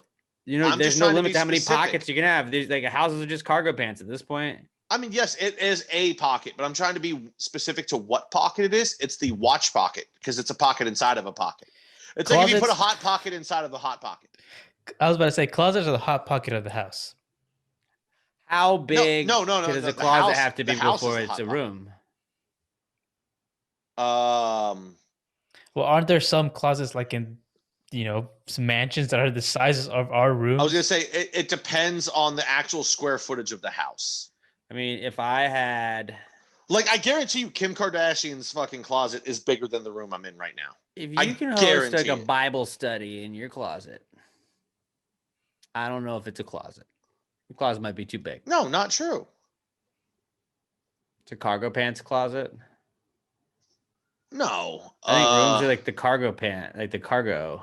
I'm There's just no trying to limit be to how many specific. pockets you can have. There's like houses are just cargo pants at this point. I mean, yes, it is a pocket, but I'm trying to be specific to what pocket it is. It's the watch pocket because it's a pocket inside of a pocket. It's like if you put a Closets- hot pocket inside of a hot pocket. I was about to say closets are the hot pocket of the house. How big no, does the a closet house- have to the be house is before the it's hot a pocket. room? Well, aren't there some closets like in, some mansions that are the sizes of our rooms? I was gonna say it depends on the actual square footage of the house. I mean, if I had, Like, I guarantee you, Kim Kardashian's fucking closet is bigger than the room I'm in right now. if I you can host like guarantee a it. Bible study in your closet, I don't know if it's a closet. The closet might be too big. No, not true. It's a cargo pants closet. No, I think rooms are like the cargo pant, like the cargo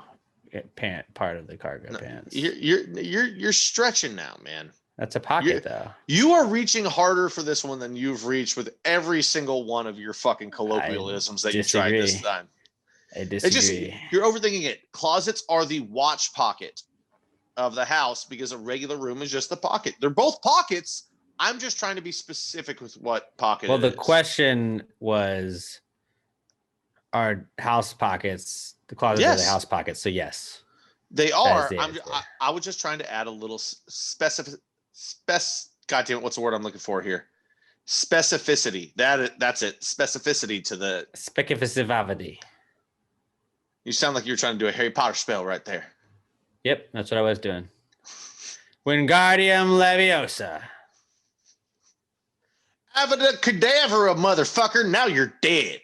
pant part of the cargo no, pants. you're stretching now, man. That's a pocket, though. You are reaching harder for this one than you've reached with every single one of your fucking colloquialisms that you tried this disagree. time. I It's disagree. just you're overthinking it. Closets are the watch pocket of the house because a regular room is just the pocket. They're both pockets. I'm just trying to be specific with what pocket. Well, it the is. question was, are house pockets the closets are the Yes. house pockets? So yes. They are. the I'm, answer. I was just trying to add a little God damn it, what's the word I'm looking for here? Specificity. That's it. Specificity to the. Specificity. You sound like you're trying to do a Harry Potter spell right there. Yep, that's what I was doing. Wingardium Leviosa. Avada Kedavra, motherfucker. Now you're dead.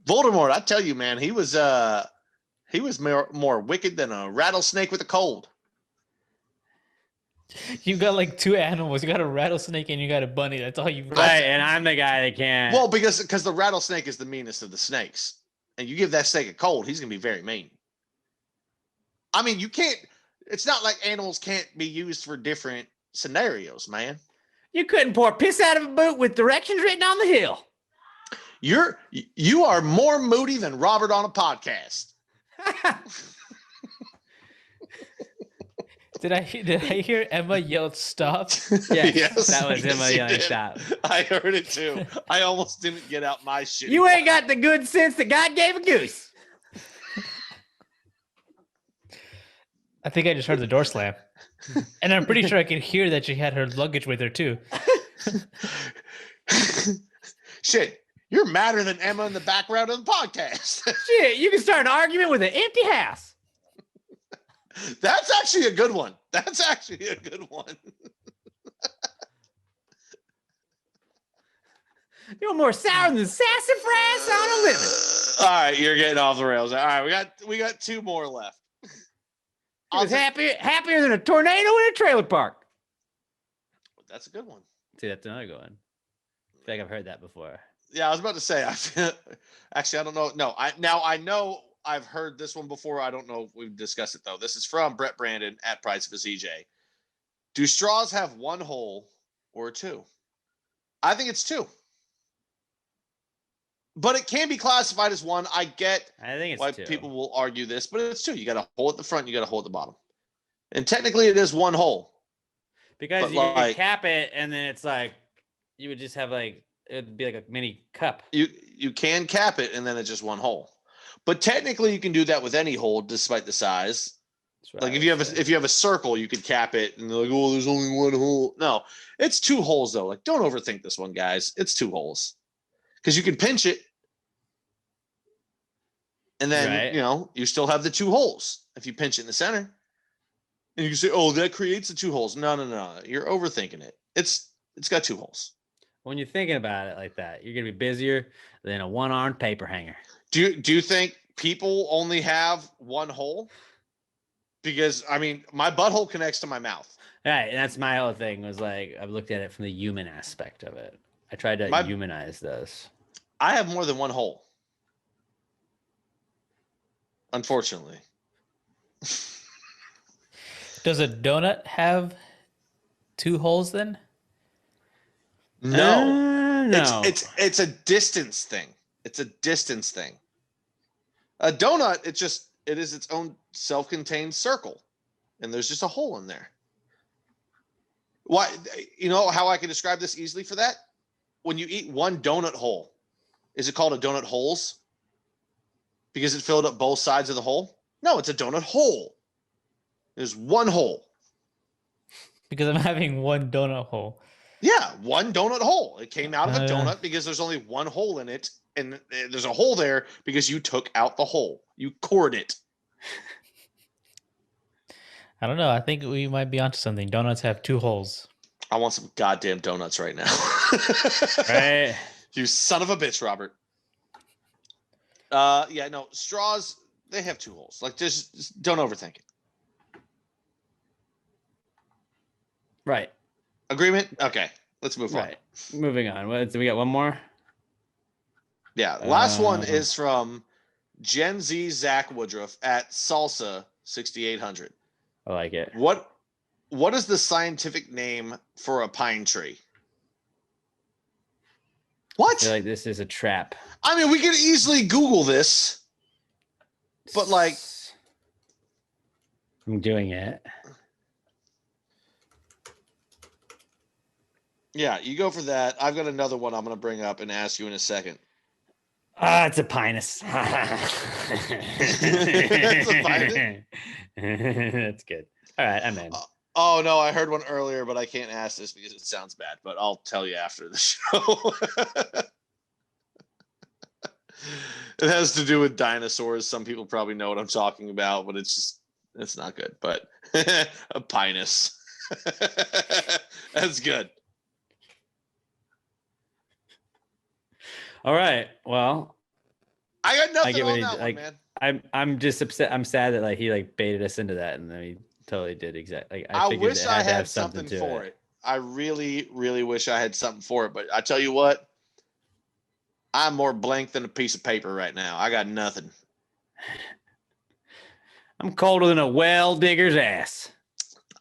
Voldemort, I tell you, man, he was more wicked than a rattlesnake with a cold. You got like two animals. You got a rattlesnake and you got a bunny. That's all you. Right, and I'm the guy that can't. Well, because the rattlesnake is the meanest of the snakes, and you give that snake a cold, he's gonna be very mean. I mean, you can't. It's not like animals can't be used for different scenarios, man. You couldn't pour piss out of a boot with directions written on the hill. You are more moody than Robert on a podcast. Did I hear Emma yelled stop? Yes, that was yes, Emma you yelling did. stop. I heard it too. I almost didn't get out my shit. You ain't got the good sense that God gave a goose. I think I just heard the door slam. And I'm pretty sure I could hear that she had her luggage with her too. Shit, you're madder than Emma in the background of the podcast. Shit, you can start an argument with an empty house. That's actually a good one. You're more sour than sassafras on a living. All right, you're getting off the rails. All right, we got 2 more left. It was happier than a tornado in a trailer park. That's a good one. See, that's another good one. I feel like I've heard that before. Yeah, I was about to say. Actually, I don't know. No, I know I've heard this one before. I don't know if we've discussed it though. This is from Brett Brandon at Price of a CJ. Do straws have 1 hole or 2? I think it's 2. But it can be classified as 1. I think it's why 2. people will argue this, but it's 2. You got a hole at the front, you got a hole at the bottom. And technically it is 1 hole. Because But, you like- cap it and then it's like you would just have like it'd be like a mini cup. You can cap it and then it's just 1 hole. But technically you can do that with any hole despite the size. That's what Like I if you would have say. if you have a circle, you could cap it and they're like, oh, there's only 1 hole. No, it's 2 holes though. Like don't overthink this one, guys. It's 2 holes. Because you can pinch it. And then Right. you still have the 2 holes if you pinch it in the center. And you can say, oh, that creates the 2 holes. No. You're overthinking it. It's got 2 holes. When you're thinking about it like that, you're gonna be busier than a one-armed paper hanger. Do you think people only have 1 hole? Because I mean, my butthole connects to my mouth. Right, and that's my whole thing. Was like I've looked at it from the human aspect of it. I tried to humanize those. I have more than 1 hole. Unfortunately. Does a donut have 2 holes then? No. No. It's a distance thing. It's a distance thing. A donut, it is its own self-contained circle. And there's just a hole in there. Why you know how I can describe this easily for that? When you eat 1 donut hole, is it called a donut holes? Because it filled up both sides of the hole? No, it's a donut hole. There's 1 hole. Because I'm having 1 donut hole. Yeah, 1 donut hole. It came out of a Yeah. donut because there's only 1 hole in it. And there's a hole there because you took out the hole. You cored it. I don't know. I think we might be onto something. Donuts have 2 holes. I want some goddamn donuts right now. Right. You son of a bitch, Robert. Yeah, no, straws, they have 2 holes. Like, just don't overthink it. Right. Agreement? Okay, let's move on. Right. Moving on. We got one more? Yeah, last one is from Gen Z Zach Woodruff at Salsa 6800. I like it. What is the scientific name for a pine tree? I What? feel like this is a trap. I mean, we could easily Google this, but like, I'm doing it. yeah, you go for that. I've got another one I'm going to bring up and ask you in a second. It's a pinus. It's a pinus? That's good. All right, I'm in. Oh no, I heard one earlier, but I can't ask this because it sounds bad. But I'll tell you after the show. It has to do with dinosaurs. Some people probably know what I'm talking about, but it's not good. But a pinus. That's good. All right. Well, I got nothing get what on he that did, one, like, man. I'm just upset. I'm sad that like he like baited us into that, and then he totally did exactly. Like, I figured wish it I to had have something to for it. I really, really wish I had something for it. But I tell you what, I'm more blank than a piece of paper right now. I got nothing. I'm colder than a well digger's ass.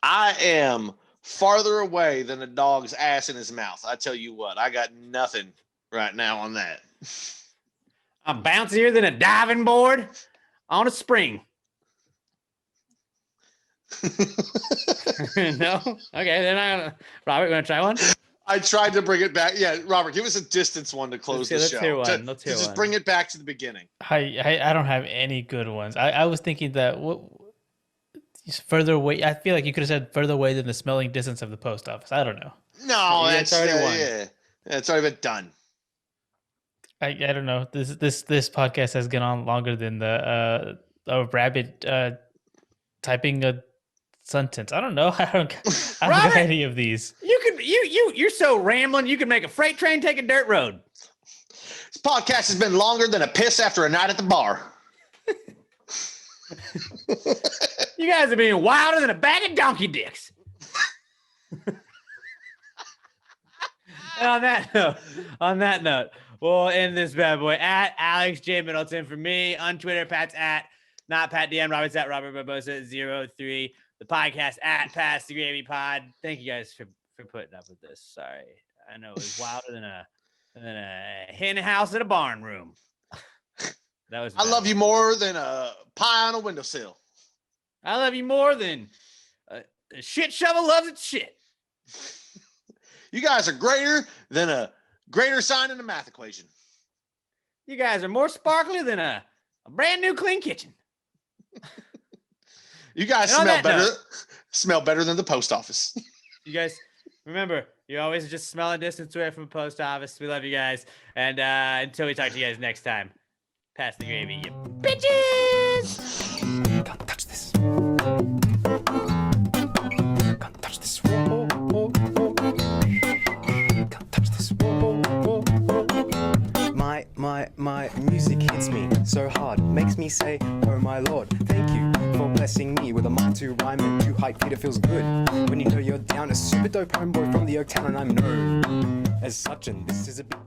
I am farther away than a dog's ass in his mouth. I tell you what, I got nothing right now on that. I'm bouncier than a diving board on a spring. No? Okay, then Robert, you want to try one? I tried to bring it back. Yeah, Robert, give us a distance one to close the Let's show. hear one. To- Let's to hear just one. bring it back to the beginning. I don't have any good ones. I was thinking that further away. I feel like you could have said further away than the smelling distance of the post office. I don't know. No, Yeah, that's it's already won. yeah, it's already been done. I don't know. This podcast has gone on longer than the a rabbit typing a sentence. I don't know. I don't Robert! got any of these. You're so rambling. You could make a freight train take a dirt road. This podcast has been longer than a piss after a night at the bar. You guys are being wilder than a bag of donkey dicks. And on that note, we'll end this bad boy at Alex J. Middleton for me on Twitter. Pat's at not Pat DM. Robert's at Robert Barbosa 03. The podcast at Pass the Gravy Pod. Thank you guys for putting up with this. Sorry, I know it was wilder than a hen house at a barn room. That was. I love you more than a pie on a windowsill. I love you more than a shit shovel loves its shit. You guys are greater than a greater sign in the math equation. You guys are more sparkly than a brand new clean kitchen. You guys smell better than the post office. You guys, remember, you're always just smelling distance away from a post office. We love you guys. And until we talk to you guys next time, pass the gravy, you bitches! Can't touch this. Can't touch this. Can't touch this. My music hits me so hard, makes me say, oh my lord, thank you for blessing me with a mind to rhyme and to hype feet. It feels good when you know you're down. A super dope homeboy from the Oak Town, and I'm known as such, and this is a big